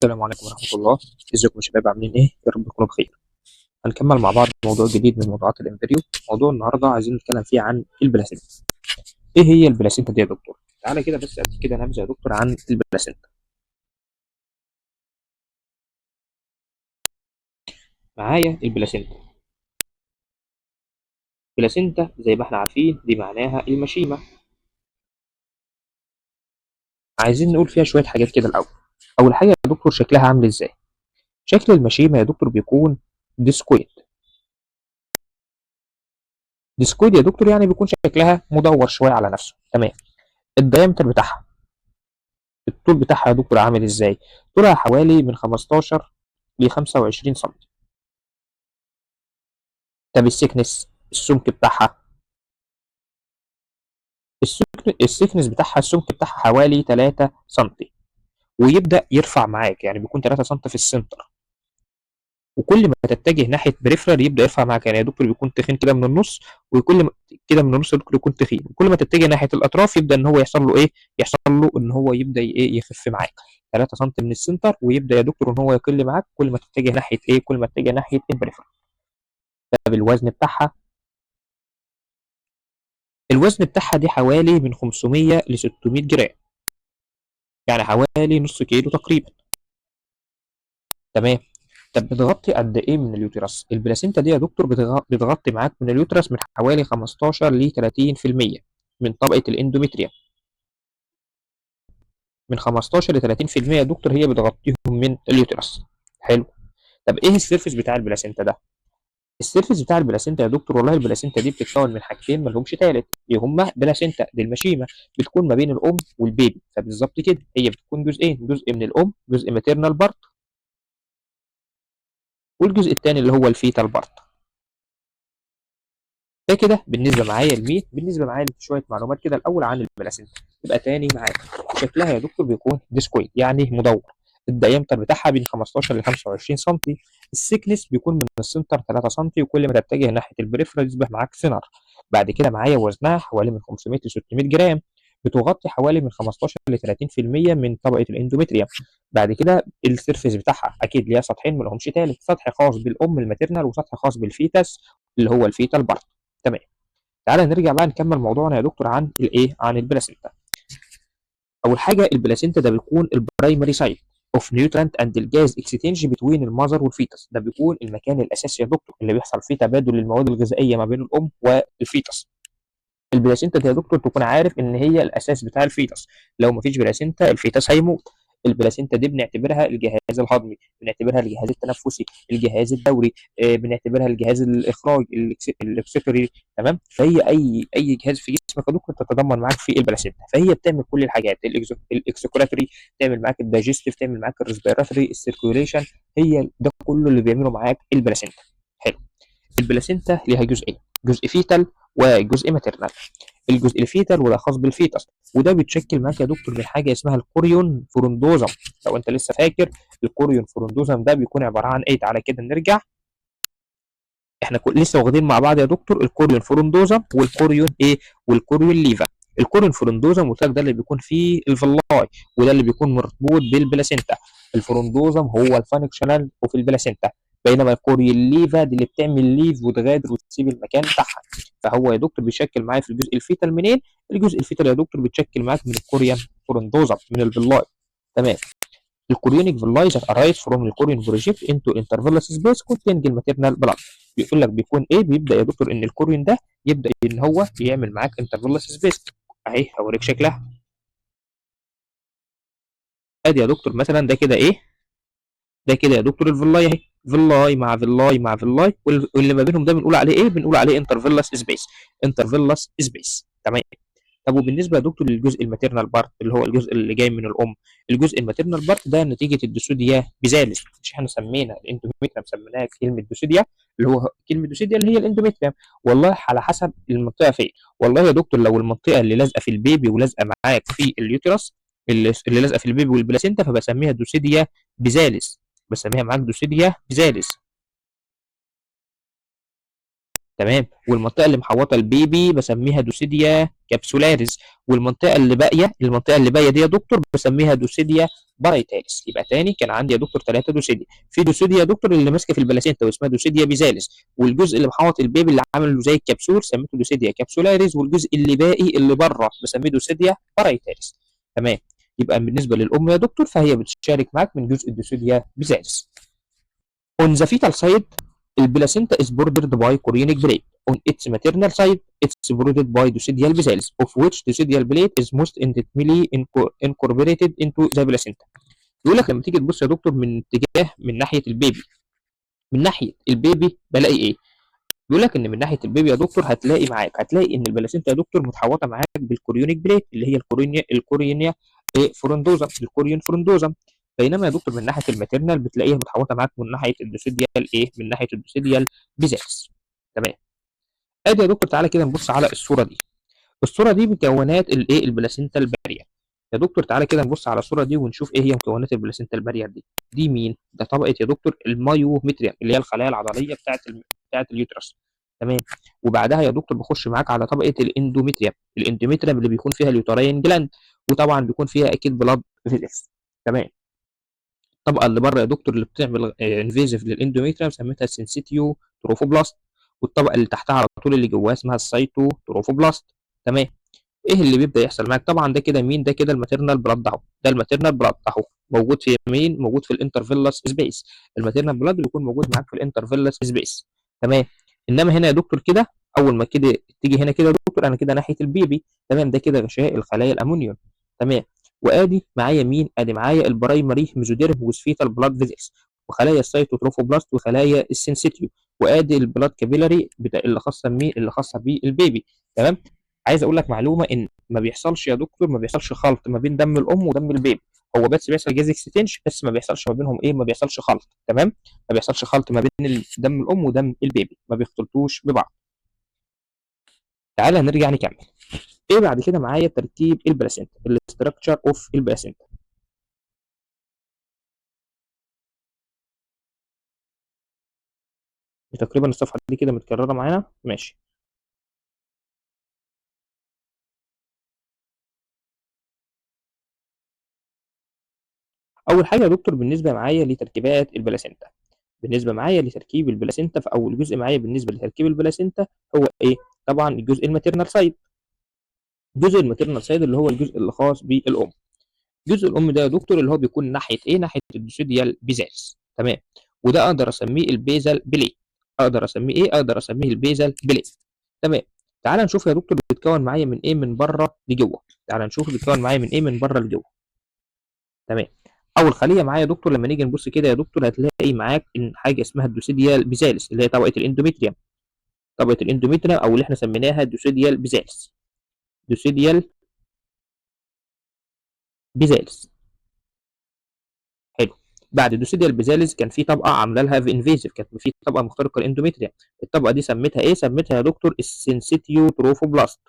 السلام عليكم ورحمة الله. ازيكم يا شباب، عاملين ايه؟ يا رب تكونوا بخير. هنكمل مع بعض موضوع جديد من موضوعات الامبريو. موضوع النهارده عايزين نتكلم فيه عن البلاسينتا. ايه هي البلاسينتا دي يا دكتور؟ تعالى كده بس ادي كده نبذة يا دكتور عن البلاسينتا. معايا البلاسينتا. البلاسينتا زي ما احنا عارفين دي معناها المشيمة. عايزين نقول فيها شوية حاجات كده الأول. أول حاجة يا دكتور، شكلها عامل ازاي؟ شكل المشيمة يا دكتور بيكون ديسكويد. ديسكويد يا دكتور يعني بيكون شكلها مدور شوية على نفسه، تمام. الدايمتر بتاعها، الطول بتاعها يا دكتور عامل ازاي؟ طولها حوالي من 15 ل 25 سم. طب السيكنس، السمك بتاعها، السيكنس بتاعها، السمك بتاعها حوالي 3 سم. ويبدأ يرفع معاك، يعني بيكون 3 سم في السنتر، وكل ما تتجه ناحيه بريفرال يبدا يرفع معاك. يعني يا دكتور بيكون تخين كده من النص، وكل ما كده من النص يا دكتور يكون تخين، وكل ما تتجه ناحيه الاطراف يبدا ان هو يحصل له ايه؟ يحصل له ان هو يبدا ايه؟ يخف معاك. 3 سم من السنتر، ويبدا يا دكتور ان هو يقل معاك كل ما تتجه ناحيه ايه؟ كل ما تتجه ناحيه البريفرال. طب الوزن بتاعها، الوزن بتاعها دي حوالي من 500 ل 600 جرام، يعني حوالي نص كيلو تقريبا، تمام. طب بتغطي قد ايه من اليوتيرس؟ البلاسينتا دي يا دكتور بتغطي معاك من اليوتيرس من حوالي 15 ل 30% من طبقه الاندوميتريوم. من 15 ل 30% يا دكتور هي بتغطيهم من اليوتيرس. حلو. طب ايه السيرفيس بتاع البلاسينتا ده؟ السيرفيس بتاع البلاسينتا يا دكتور، والله البلاسينتا دي بتتكون من حاجتين ما لهمش ثالث، اللي هما بلاسينتا دي المشيمه، بتكون ما بين الام والبيبي. فبالظبط كده هي بتكون جزئين، جزء من الام، جزء ماتيرنال بارت، والجزء الثاني اللي هو الفيتال بارت. ده كده بالنسبه معايا لمين؟ بالنسبه معايا لشويه معلومات كده الاول عن البلاسينتا. يبقى تاني معاك، شكلها يا دكتور بيكون ديسكويد يعني مدور. الدايمتر بتاعها بين 15 ل 25 سم. السكنس بيكون من السنتر 3 سم، وكل ما تتجه ناحيه البريفرال يصبح معاك سينر. بعد كده معايا وزنها حوالي من 500 ل 600 جرام. بتغطي حوالي من 15 ل 30% من طبقه الاندوميتريوم. بعد كده السيرفيس بتاعها اكيد ليها سطحين ما لهمش ثالث، سطح خاص بالام الماتيرنال وسطح خاص بالفيتس اللي هو الفيتال بارت، تمام. تعالى نرجع بقى نكمل موضوعنا يا دكتور عن الايه؟ عن البلاسينتا. اول حاجه البلاسينتا ده بيكون البرايمري سايت اوف نيوترانت اند الجاز اكسشينج بتوين المذر والفيتس. ده بيكون المكان الاساسي يا دكتور اللي بيحصل فيه تبادل للمواد الغذائيه ما بين الام والفيتس. البلاسينتا دي يا دكتور تكون عارف ان هي الاساس بتاع الفيتس. لو مفيش بلاسينتا الفيتس هيموت. البلاسينتا دي بنعتبرها الجهاز الهضمي، بنعتبرها الجهاز التنفسي، الجهاز الدوري، بنعتبرها الجهاز الاخراج الاكسكري، تمام. فهي اي جهاز في جسمك يا دكتور تتضمن معاك في البلاسينتا. فهي بتعمل كل الحاجات، الاكسكراتوري، تعمل معاك الدايجستيف، تعمل معاك الريسبيراتوري، السيركيوليشن. هي ده كله اللي بيعمله معاك البلاسينتا. حلو. البلاسينتا ليها جزئين، جزء فيتال وجزء ماتيرنال. الجزء الفيتال وده خاص بالفيتس، وده بيتشكل معاك يا دكتور من حاجه اسمها الكوريون فورندوزم. لو انت لسه فاكر، الكوريون فورندوزم ده بيكون عباره عن ايه؟ تعالى كده نرجع. احنا لسه واخدين مع بعض يا دكتور الكوريون فورندوزم والكوريون ايه؟ والكوريون ليفا. الكوريون فورندوزم قلت لك ده اللي بيكون فيه الفلاي، وده اللي بيكون مربوط بالبلاسينتا. الفورندوزم هو الفانكشنال وفي البلاسينتا، بينما الكوريون ليفا دي اللي بتعمل ليف وتغادر وتسيب المكان بتاعها. فهو يا دكتور بيشكل معايا في الجزء الفيتال منين؟ الجزء الفيتال يا دكتور بيتشكل معاك من الكوريون فورندوزم، من الفلاي، تمام. الكوريونيك فيلاي that arise from الكوريون بروجيكت into intervillous space containing الماتيرنال بلاد. بيقول لك بيكون ايه؟ بيبدا يا دكتور ان الكوريون ده يبدا ان هو يعمل معاك intervillous سبيس. اهي هوريك شكلها. ادي يا دكتور مثلا ده كده ايه؟ ده كده يا دكتور الفيلاي اهي، فيلاي مع فيلاي مع فيلاي، واللي ما بينهم ده بنقول عليه ايه؟ بنقول عليه انترفيلس سبيس. انترفيلس سبيس، تمام. طب وبالنسبه يا دكتور للجزء الماتيرنال بارت اللي هو الجزء اللي جاي من الام، الجزء الماتيرنال بارت ده نتيجه الدوسوديا بيزالس. مش احنا سمينا الاندوميتريم سميناها كلمه دوسوديا، اللي هو كلمه دوسوديا اللي هي الاندوميتريم. والله على حسب المنطقه فين. والله يا دكتور لو المنطقه اللي لازقه في البيبي ولازقه معاك في اليوتيرس، اللي لازقه في البيبي والبلاسينتا، فبسميها دوسوديا بيزالس، بسميها معاك دوسوديا بيزالس. تمام. والمنطقه اللي محوطه البيبي بسميها دوسيديا كابسولاريس. والمنطقه اللي باقيه، دي يا دكتور بسميها دوسيديا بارايتاليس. يبقى تاني كان عندي يا دكتور 3 دوسيديا. في دوسيديا يا دكتور اللي ماسكه في البلاسينتا واسمها دوسيديا بيزاليس، والجزء اللي محوط البيبي اللي عامل له زي الكبسول سميته دوسيديا كابسولاريس، والجزء اللي باقي اللي بره بسميه دوسيديا بارايتاليس. تمام. يبقى بالنسبه للام يا دكتور فهي بتشارك معاك من جزء الدوسيديا بيزاليس. On the fetal side, البلاسينتا is bordered by chorionic plate. On its maternal side, it's bordered by decidual vessels, of which decidual plate is most intimately incorporated into the placenta. يقول لك لما تيجي تبص يا دكتور من اتجاه من ناحيه البيبي، بلاقي ايه؟ بيقول لك ان من ناحيه البيبي يا دكتور هتلاقي ان البلاسينتا يا دكتور متحوطه معاك بالكوريونيك بليت اللي هي الكوريونيا فروندوزا، الكوريون فروندوزا. بينما يا دكتور من ناحيه الماتيرنال بتلاقيها متحوطه معاك من ناحيه الدوسيديال بيزاكس. تمام. ادي يا دكتور تعالى كده نبص على الصوره دي. الصوره دي مكونات البلاسينتا البارير. يا دكتور تعالى كده نبص على الصوره دي ونشوف ايه هي مكونات البلاسينتا البارير دي. دي مين؟ ده طبقه يا دكتور المايوميتريم اللي هي الخلايا العضليه بتاعه اليوترس. تمام. وبعدها يا دكتور بخش معاك على طبقه الاندوميتريم اللي بيكون فيها اليوتراين جلاند، وطبعا بيكون فيها اكيد بلاد فيزلز. تمام. الطبقه اللي بره يا دكتور اللي بتعمل انفيزيف للاندوميتريم سميتها السنسيتيو تروفوبلاست، والطبقه اللي تحتها على طول اللي جواها اسمها السايتو تروفوبلاست. تمام. ايه اللي بيبدا يحصل معاك؟ طبعا ده كده مين؟ ده كده الماتيرنال بلاد اهو. ده الماتيرنال بلاد اهو موجود في مين؟ موجود في الانترفيلس سبيس. الماتيرنال بلاد بيكون موجود معاك في الانترفيلس سبيس. تمام. انما هنا يا دكتور كده اول ما كده تيجي هنا كده يا دكتور انا كده ناحيه البيبي. تمام. ده كده غشاء الخلايا الامونيون. تمام. وادي معايا مين؟ ادي معايا البرايمري ميزوديرم وسفيتال بلاد فيزيكس، وخلايا السيتوتروفوبلاست، وخلايا السنسيتيو، وادي البلاد كابيلاري بتاع اللي خاصه بمين؟ اللي خاصه بالبيبي. تمام. عايز اقول لك معلومه ان ما بيحصلش يا دكتور، ما بيحصلش خلط ما بين دم الام ودم البيبي. هو بس بيحصل جاز اكستنش، بس ما بيحصلش ما بينهم ايه؟ ما بيحصلش خلط. تمام. ما بيحصلش خلط ما بين دم الام ودم البيبي، ما بيختلطوش ببعض. تعالى نرجع نكمل. ايه بعد كده معايا؟ تركيب البلاسينتا، الاستراكشر اوف البلاسينتا. تقريبا الصفحه دي كده متكرره معانا. ماشي. اول حاجه يا دكتور بالنسبه معايا لتركيبات البلاسينتا، لتركيب البلاسينتا في اول جزء معايا بالنسبه لتركيب البلاسينتا هو ايه؟ طبعا الجزء الماتيرنال سايد. جزء الماتيرنال سايد اللي هو الجزء اللي خاص بالام. جزء الام ده يا دكتور اللي هو بيكون ناحيه ايه؟ ناحيه الدوسيديال بيزالس. تمام. وده اقدر اسميه البيزال بليت. اقدر اسميه البيزال بليت. تمام. تعال نشوف يا دكتور بيتكون معايا من ايه من بره لجوه. من بره لجوه. تمام. اول خليه معايا يا دكتور لما نيجي نبص كده يا دكتور هتلاقي معاك ان حاجه اسمها الدوسيديال بيزالس اللي هي طبقه الاندوميتريوم. او اللي احنا سميناها دوسيديال بيزالس. دوسيديال بيزالس. حلو. بعد الدوسيديال بيزالس كان في طبقه عامله لها في انفيزيف، كانت في طبقه مخترقه الاندوميتريوم. الطبقه دي سميتها ايه؟ سميتها يا دكتور السنسيتيو تروفوبلاست.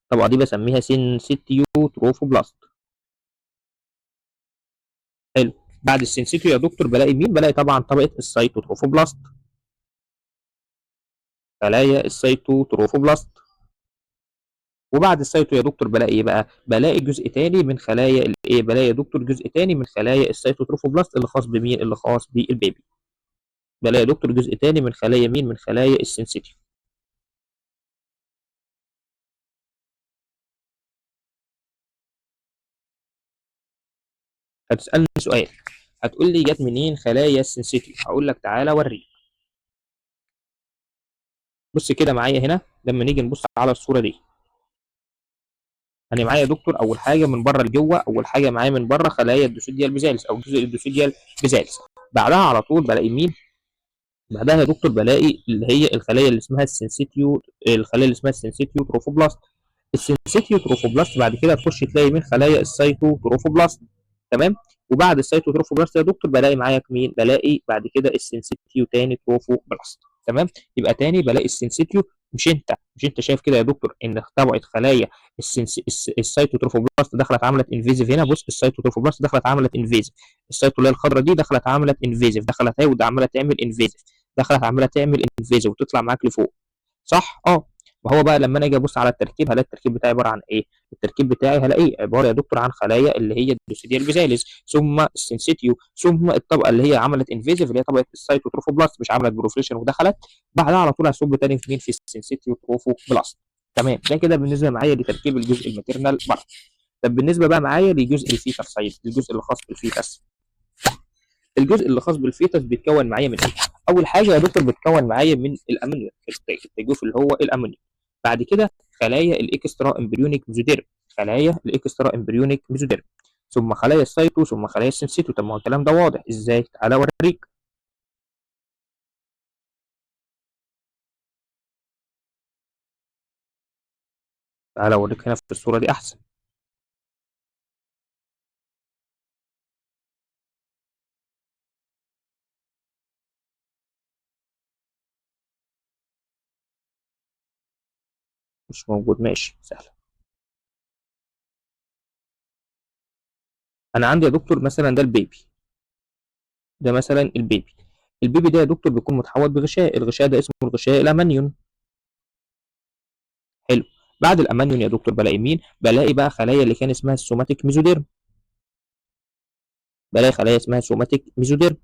الطبقه دي بسميها سنسيتيو تروفوبلاست. حلو. بعد السنسيتيو يا دكتور بلاقي مين؟ بلاقي طبعا طبقه السيتوتروفوبلاست، خلايا السيتوتروفوبلاست. وبعد السيتو يا دكتور بلاقي ايه بقى؟ بلاقي جزء تاني من خلايا الايه؟ بلاقي يا دكتور جزء تاني من خلايا السيتوتروفوبلاست اللي خاص بمين؟ اللي خاص بالبيبي. بلاقي يا دكتور جزء تاني من خلايا مين؟ من خلايا السنسيتيف. هتسألني سؤال، هتقول لي جت منين خلايا السنسيتيف؟ هقول لك تعالى اوريك. بص كده معايا هنا لما نيجي نبص على الصوره دي، انا معايا يا دكتور اول حاجه من بره لجوه، اول حاجه معايا من بره خلايا الدوسيديال بيزالس او جزء الدوسيديال بيزالس. بعدها على طول بلاقي مين؟ بعدها يا دكتور بلاقي اللي هي الخلايا اللي اسمها السنسيتيو تروفوبلاست. السنسيتيو تروفوبلاست بعد كده تخش تلاقي من خلايا السيتو تروفوبلاست. تمام. وبعد السيتو تروفوبلاست يا دكتور بلاقي معاك مين؟ بلاقي بعد كده السنسيتيو تاني تروفوبلاست. تمام. يبقى تاني بلاقي السنسيتيو. مش انت شايف كده يا دكتور ان طبقه خلايا السيتوتروفوبلاست دخلت عملت انفيزيف هنا؟ بص السيتوتروفوبلاست دخلت عملت انفيزيف. السيتو اللي هي الخضراء دي دخلت عملت انفيزيف، دخلت اهي وده عماله تعمل انفيزيف. دخلت عماله تعمل انفيزا وتطلع معاك لفوق، صح؟ ما هو بقى لما انا اجي ابص على التركيب هلاقي التركيب بتاعي عباره عن ايه؟ التركيب بتاعي هلاقيه عباره يا دكتور عن خلايا اللي هي الدوسيديال بيزاليس، ثم السنسيتيو، ثم الطبقه اللي هي عملت انفيزيف اللي هي طبقه السيتوتروفوبلاست مش عملت بروفليشن ودخلت، بعدها على طول هصب تاني في مين؟ في السنسيتيو تروفوبلاست. تمام، ده كده بالنسبه معايا لتركيب الجزء الماتيرنال بره. طب بالنسبه بقى معايا لجزء الفيتر سايد، الجزء اللي خاص بالفيتس. الجزء اللي خاص بالفيتس بيتكون معايا من ايه؟ اول حاجه يا دكتور بيتكون معايا من الامونيوم، التجويف اللي هو الامونيوم. بعد كده خلايا الاكسترا امبريونيك ميزوديرم، خلايا الاكسترا امبريونيك ميزوديرم، ثم خلايا السيتو، ثم خلايا السنسيتو. طب ما هو الكلام ده واضح ازاي؟ تعالى اوريك. تعالى اوريك هنا في الصوره دي احسن. مش موجود، ماشي سهل. انا عندي يا دكتور مثلا ده البيبي، ده مثلا البيبي. البيبي ده يا دكتور بيكون متحوط بغشاء، الغشاء ده اسمه الغشاء الامنيون. حلو. بعد الامانيون يا دكتور بلاقي مين؟ بلاقي بقى خلايا اللي كان اسمها السوماتيك ميزوديرم، بلاقي خلايا اسمها سوماتيك ميزوديرم.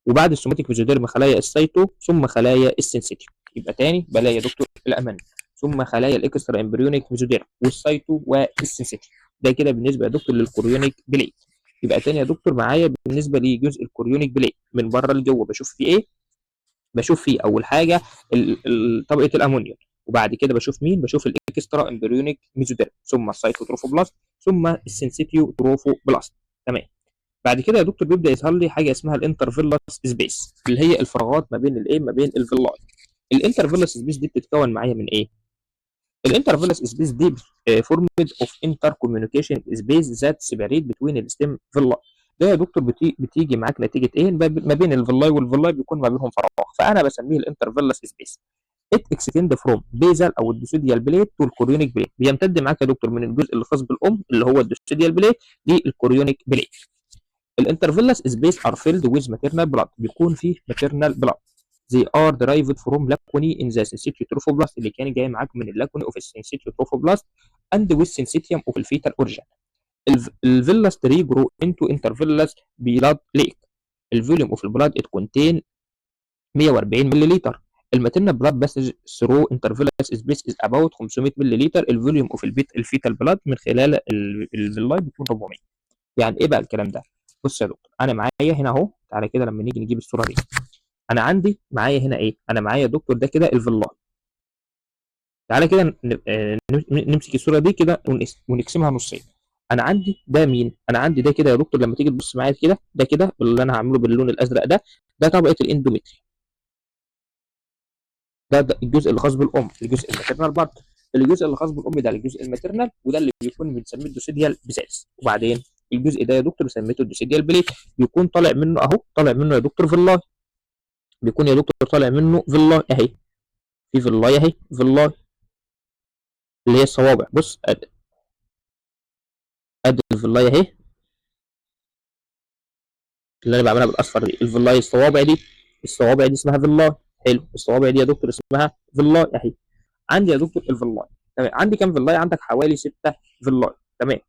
وبعد السوماتيك ميزوديرم خلايا السيتو، ثم خلايا السنسيتيو. يبقى تاني بلاقي يا دكتور الامانيون، ثم خلايا الاكسترا امبريونيك ميزوديرم والسيتو والسنسيتيو. ده كده بالنسبه يا دكتور للكوريونيك بليد. يبقى تاني يا دكتور معايا بالنسبه لجزء الكوريونيك بليد من بره لجوه بشوف فيه ايه؟ بشوف فيه اول حاجه طبقه الامونيوم، وبعد كده بشوف مين؟ بشوف الاكسترا امبريونيك ميزوديرم، ثم السيتوتروفوبلاست، ثم السنسيتيو تروفوبلاست. تمام. بعد كده يا دكتور بيبدا يظهر لي حاجه اسمها الانترفيلاس سبيس، اللي هي الفراغات ما بين الايه؟ ما بين الفيلاي. الانترفيلاس سبيس دي بتتكون معايا من ايه؟ الانترفيلاس سبيس دي فورمد اوف انتر كوميونيكيشن سبيس ذات سيبريت بتوين الستيم فيلاي. ده يا دكتور بتيجي معاك نتيجه ايه؟ ما بين الفيلاي والفيلاي بيكون ما بينهم فراغ، فانا بسميه الانترفيلاس سبيس. ات اكستند فروم بيزال او الدوسيديال بليت تو الكوريونيك بليت، بيمتد معاك يا دكتور من الجزء اللي خاص بالام اللي هو الدوسيديال بليت للكوريونيك بليت. الانترفيلاس سبيس ار فيلد ويز ماتيرنال بلاد، بيكون فيه ماتيرنال بلاد. they are derived from lacunae in the syncytial trophoblast اللي كان جاي معاك من اللاكوني اوف السyncytial trophoblast and with syncytium of الفيتال اوريجين. الفيلاس تري جرو انتو انترفيلاس بلاد ليك. الفوليوم اوف البلاد ات كونتين 140 ملليلتر. الماتيرنال بلاد باسج ثرو انترفيلاس سبيس از اباوت 500 ملليلتر. الفوليوم اوف الفيتال بلاد من خلال الفيلاي بيكون 400. يعني ايه بقى الكلام ده؟ بص يا دكتور انا معايا هنا اهو، تعالى كده لما نيجي نجيب الصوره دي، انا عندي معايا هنا ايه؟ انا معايا يا دكتور ده كده الفيلاي. تعالى كده نمسك الصوره دي كده ونقسمها نصين. انا عندي ده مين؟ انا عندي ده كده يا دكتور لما تيجي تبص معايا كده، ده كده اللي انا هعمله باللون الازرق ده، ده طبقه الاندوميتري. ده الجزء اللي خاص بالام، الجزء الماتيرنال بارت. الجزء اللي خاص بالام ده الجزء الماتيرنال، وده اللي بيكون بنسميه الدوسيديال بيزالس. وبعدين الجزء ده يا دكتور سميته الدوسيديال بليت، بيكون طالع منه اهو، طالع منه يا دكتور فيلاي، بيكون يا دكتور طالع منه فيلاي اهي، في فيلاي اهي، فيلاي اللي هي الصوابع. بص ادي الفيلاي اهي اللي انا بعملها بالاصفر دي، الفيلاي الصوابع دي، الصوابع دي اسمها فيلاي. حلو، الصوابع دي يا دكتور اسمها فيلاي اهي. عندي يا دكتور الفيلاي. تمام، عندي كام فيلاي؟ عندك حوالي 6 فيلاي. تمام.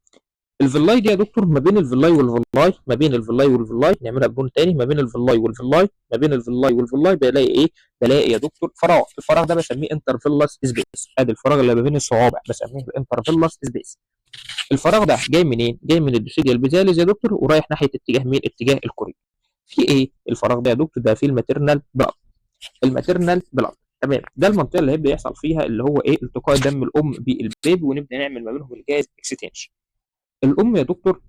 الفيلاي دي يا دكتور ما بين الفيلاي والفيلاي، ما بين الفيلاي والفيلاي نعملها بلون تاني، ما بين الفيلاي والفيلاي، ما بين الفيلاي والفيلاي بلاقي ايه؟ بلاقي يا دكتور فراغ. الفراغ ده بسميه انترفيلاس سبيس. ادي الفراغ اللي ما بين الصوابع بسميه الانترفيلاس سبيس. الفراغ ده جاي منين؟ جاي من الدوسيديال بيزاليز يا دكتور ورايح ناحيه اتجاه مين؟ اتجاه الكوري. في ايه الفراغ ده يا دكتور؟ ده فيه الماتيرنال بلاد، الماتيرنال بلاد. تمام، ده المنطقه اللي هيبدا يحصل فيها اللي هو ايه؟ التقاء دم الام بالبيبي، ونبدا نعمل ما بينهم الجاز اكستنشن. الام يا دكتور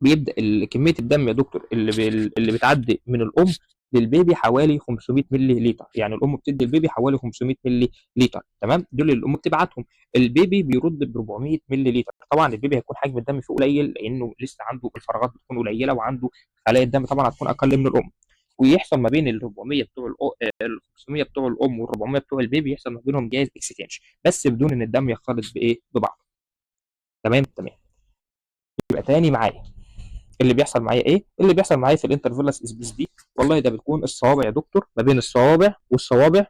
بيبدا كميه الدم يا دكتور اللي بتعدي من الام للبيبي حوالي 500 مللي لتر. يعني الام بتدي البيبي حوالي 500 مللي لتر. تمام، دول اللي الام بتبعتهم. البيبي بيرد ب 400 مللي لتر. طبعا البيبي هيكون حجم الدم فيه قليل لانه لسه عنده الفراغات بتكون قليله، وعنده خلايا الدم طبعا هتكون اقل من الام. ويحصل ما بين ال 400 بتوع ال 500 بتوع الام وال 400 بتوع البيبي يحصل ما بينهم جاز اكستنشن، بس بدون ان الدم يختلط بايه؟ ببعض. تمام. تمام. يبقى تاني معايا اللي بيحصل معايا ايه؟ اللي بيحصل معايا في الانترفيلس سبيس دي، والله ده بتكون الصوابع يا دكتور، ما بين الصوابع والصوابع.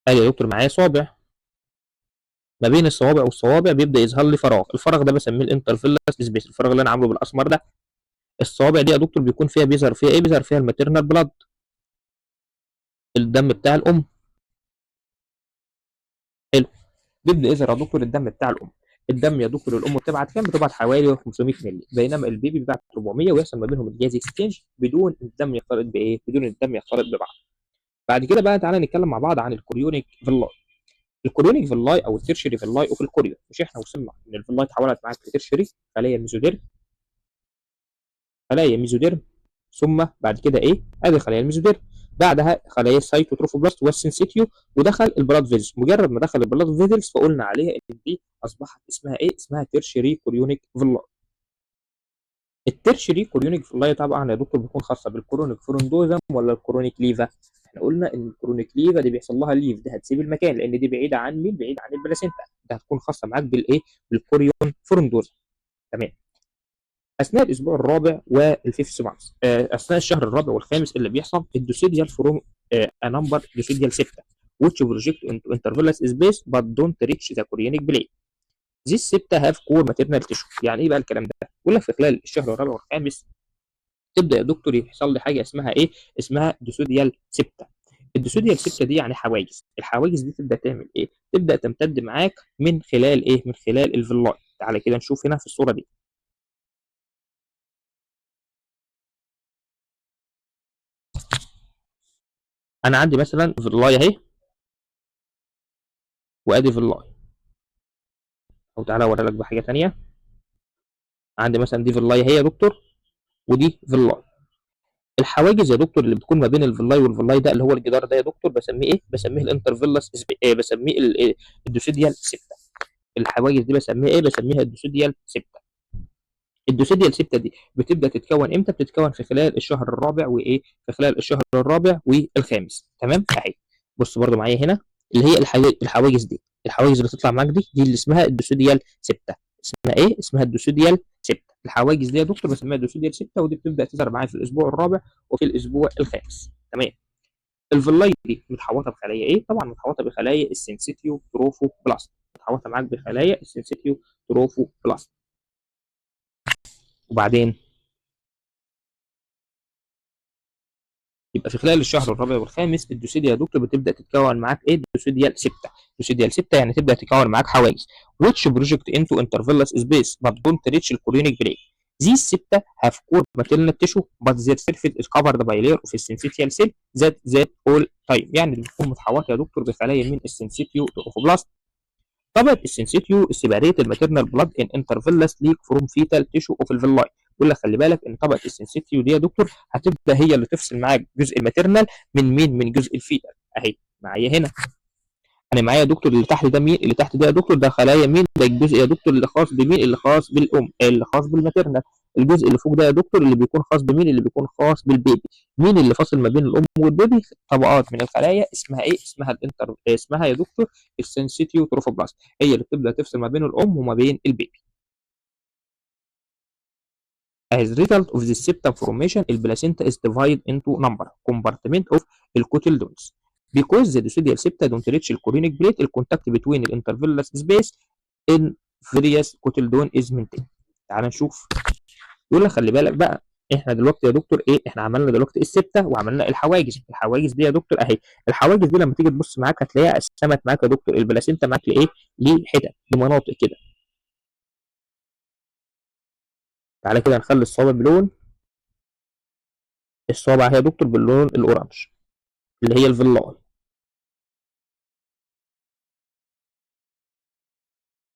ادي يا دكتور معايا صابع، ما بين الصوابع والصوابع بيبدا يظهر لي فراغ، الفراغ ده بسميه الانترفيلس سبيس، الفراغ اللي انا عامله بالاسمر ده. الصوابع دي يا دكتور بيكون فيها، بيظهر فيها ايه؟ بيظهر فيها الماتيرنال بلاد، الدم بتاع الام. حلو. بيبدا يظهر يا دكتور الدم بتاع الام. الدم يا دكتور الام بتبعت كام؟ بتبعت حوالي 500 مللي، بينما البيبي بيبعت 400، ويحصل ما بينهم الجاز اكسشينج بدون الدم يختلط بايه؟ بدون الدم يختلط ببعض. بعد كده بقى تعالى نتكلم مع بعض عن الكوريونيك فيلاي. الكوريونيك فيلاي او التيرشري فيلاي اوف الكوريون. مش احنا وصلنا ان الفيلاي اتحولت معاك لتيرشري، خلايا ميزوديرم، خلايا ميزوديرم، ثم بعد كده ايه؟ ادي خلايا الميزوديرم، بعدها خلايا السيتوتروفوبلاست والسنسيتيو، ودخل البلاد فيزلز. مجرد ما دخل البلاد فيزلز فقلنا عليها ان دي اصبحت اسمها ايه؟ اسمها تيرشري كوريونيك فيلاي. التيرشري كوريونيك فيلاي طبعا يا دكتور بتكون خاصه بالكورونيك فورندوزم ولا الكورونيك ليفا؟ احنا قلنا ان الكورونيك ليفا دي بيحصل لها ليف، ده هتسيب المكان لان دي بعيده عن مين؟ بعيده عن البلاسينتا، ده هتكون خاصه معاك بالايه؟ بالكوريون فورندوزم. تمام. اثناء الاسبوع الرابع والفيفث مانث، اثناء الشهر الرابع والخامس اللي بيحصل الدوسيديال فروم نمبر دوسيديال 6 which project into intervallus space but don't reach the chorionic blade. These 6 have core maternal tissue. يعني ايه بقى الكلام ده؟ بيقول لك في خلال الشهر الرابع والخامس تبدا يا دكتور يحصل لي حاجه اسمها ايه؟ اسمها دوسيديال 6. الدوسيديال 6 دي يعني حواجز، الحواجز دي تبدا تعمل ايه؟ تبدا تمتد معاك من خلال ايه؟ من خلال الفيلاي. تعالى كده نشوف هنا في الصوره دي. انا عندي مثلا فيلاي اهي، وادي فيلاي، او تعالى اوري لك بحاجه ثانيه. عندي مثلا دي فيلاي اهي يا دكتور، ودي فيلاي. الحواجز يا دكتور اللي بتكون ما بين الفيلاي والفيلاي ده، اللي هو الجدار ده يا دكتور، بسميه ايه؟ بسميه الانترفيلس بسميه الدوسيديال 6. الحواجز دي بسميها ايه؟ بسميها الدوسيديال 6. الدوسيديال 6 دي بتبدا تتكون امتى؟ بتتكون في خلال الشهر الرابع وايه؟ في خلال الشهر الرابع والخامس. تمام اهي. بص برضو معايا هنا، اللي هي الحواجز دي، الحواجز اللي تطلع معاك دي اللي اسمها الدوسيديال 6. اسمها ايه؟ اسمها الدوسيديال 6. الحواجز دي يا دكتور بسميها الدوسيديال 6، ودي بتبدا تظهر معايا في الاسبوع الرابع وفي الاسبوع الخامس. تمام. الفيلاي دي متحوطه بخلايا ايه؟ طبعا متحوطه بخلايا السنسيتيو تروفو بلاست، متحوطه معاك بخلايا السنسيتيو تروفو بلاست. وبعدين يبقى في خلال الشهر الرابع والخامس الدوسيديا يا دكتور بتبدا تتكون معاك ايه؟ الدوسيديال 6. الدوسيديال 6 يعني تبدا تكون معاك حواجز which project into intervallus space but don't reach الكوريونيك بريك. These 6 have core maternal tissue but their surface is covered by layer of syncytial cell that all time. يعني بتكون متحوطه يا دكتور بخلايا من السنسيتيو اوفوبلاست. طبقه السنسيتيو سيباريت الماتيرنال بلاد ان انترفيلس ليك فروم فيتال تيشو اوف الفيلاي. بيقول لك خلي بالك ان طبقه السنسيتيو دي يا دكتور هتبدا هي اللي تفصل معاك جزء الماتيرنال من مين؟ من جزء الفيتال. اهي معايا هنا، انا معايا يا دكتور اللي تحت ده مين؟ اللي تحت ده يا دكتور ده خلايا مين؟ ده الجزء يا دكتور اللي خاص بمين؟ اللي خاص بالام، اللي خاص بالماتيرنال. الجزء اللي فوق ده يا دكتور اللي بيكون خاص بمين؟ اللي بيكون خاص بالبيبي. مين اللي فاصل ما بين الام والبيبي؟ طبقات من الخلايا اسمها ايه؟ اسمها اسمها يا دكتور السنسيتيو تروفوبلاست، هي اللي بتبدا تفصل ما بين الام وما بين البيبي. As a result of this septum formation, the placenta is divided into number compartment of الcotyledons. Because the decidual septa don't reach the chorionic plate, the contact between the intervillous space in various cotyledon is maintained. تعال نشوف. يقول لك خلي بالك بقى، احنا دلوقتي يا دكتور ايه؟ احنا عملنا دلوقتي السبته وعملنا الحواجز. الحواجز دي يا دكتور اهي، الحواجز دي لما تيجي تبص معاك هتلاقيها قسمت معاك يا دكتور البلاسينتا معاك لايه؟ لحتت، لمناطق كده. تعالى كده نخلي الصوابع بلون، الصوابع هي يا دكتور باللون الاورنج اللي هي الفيلاي.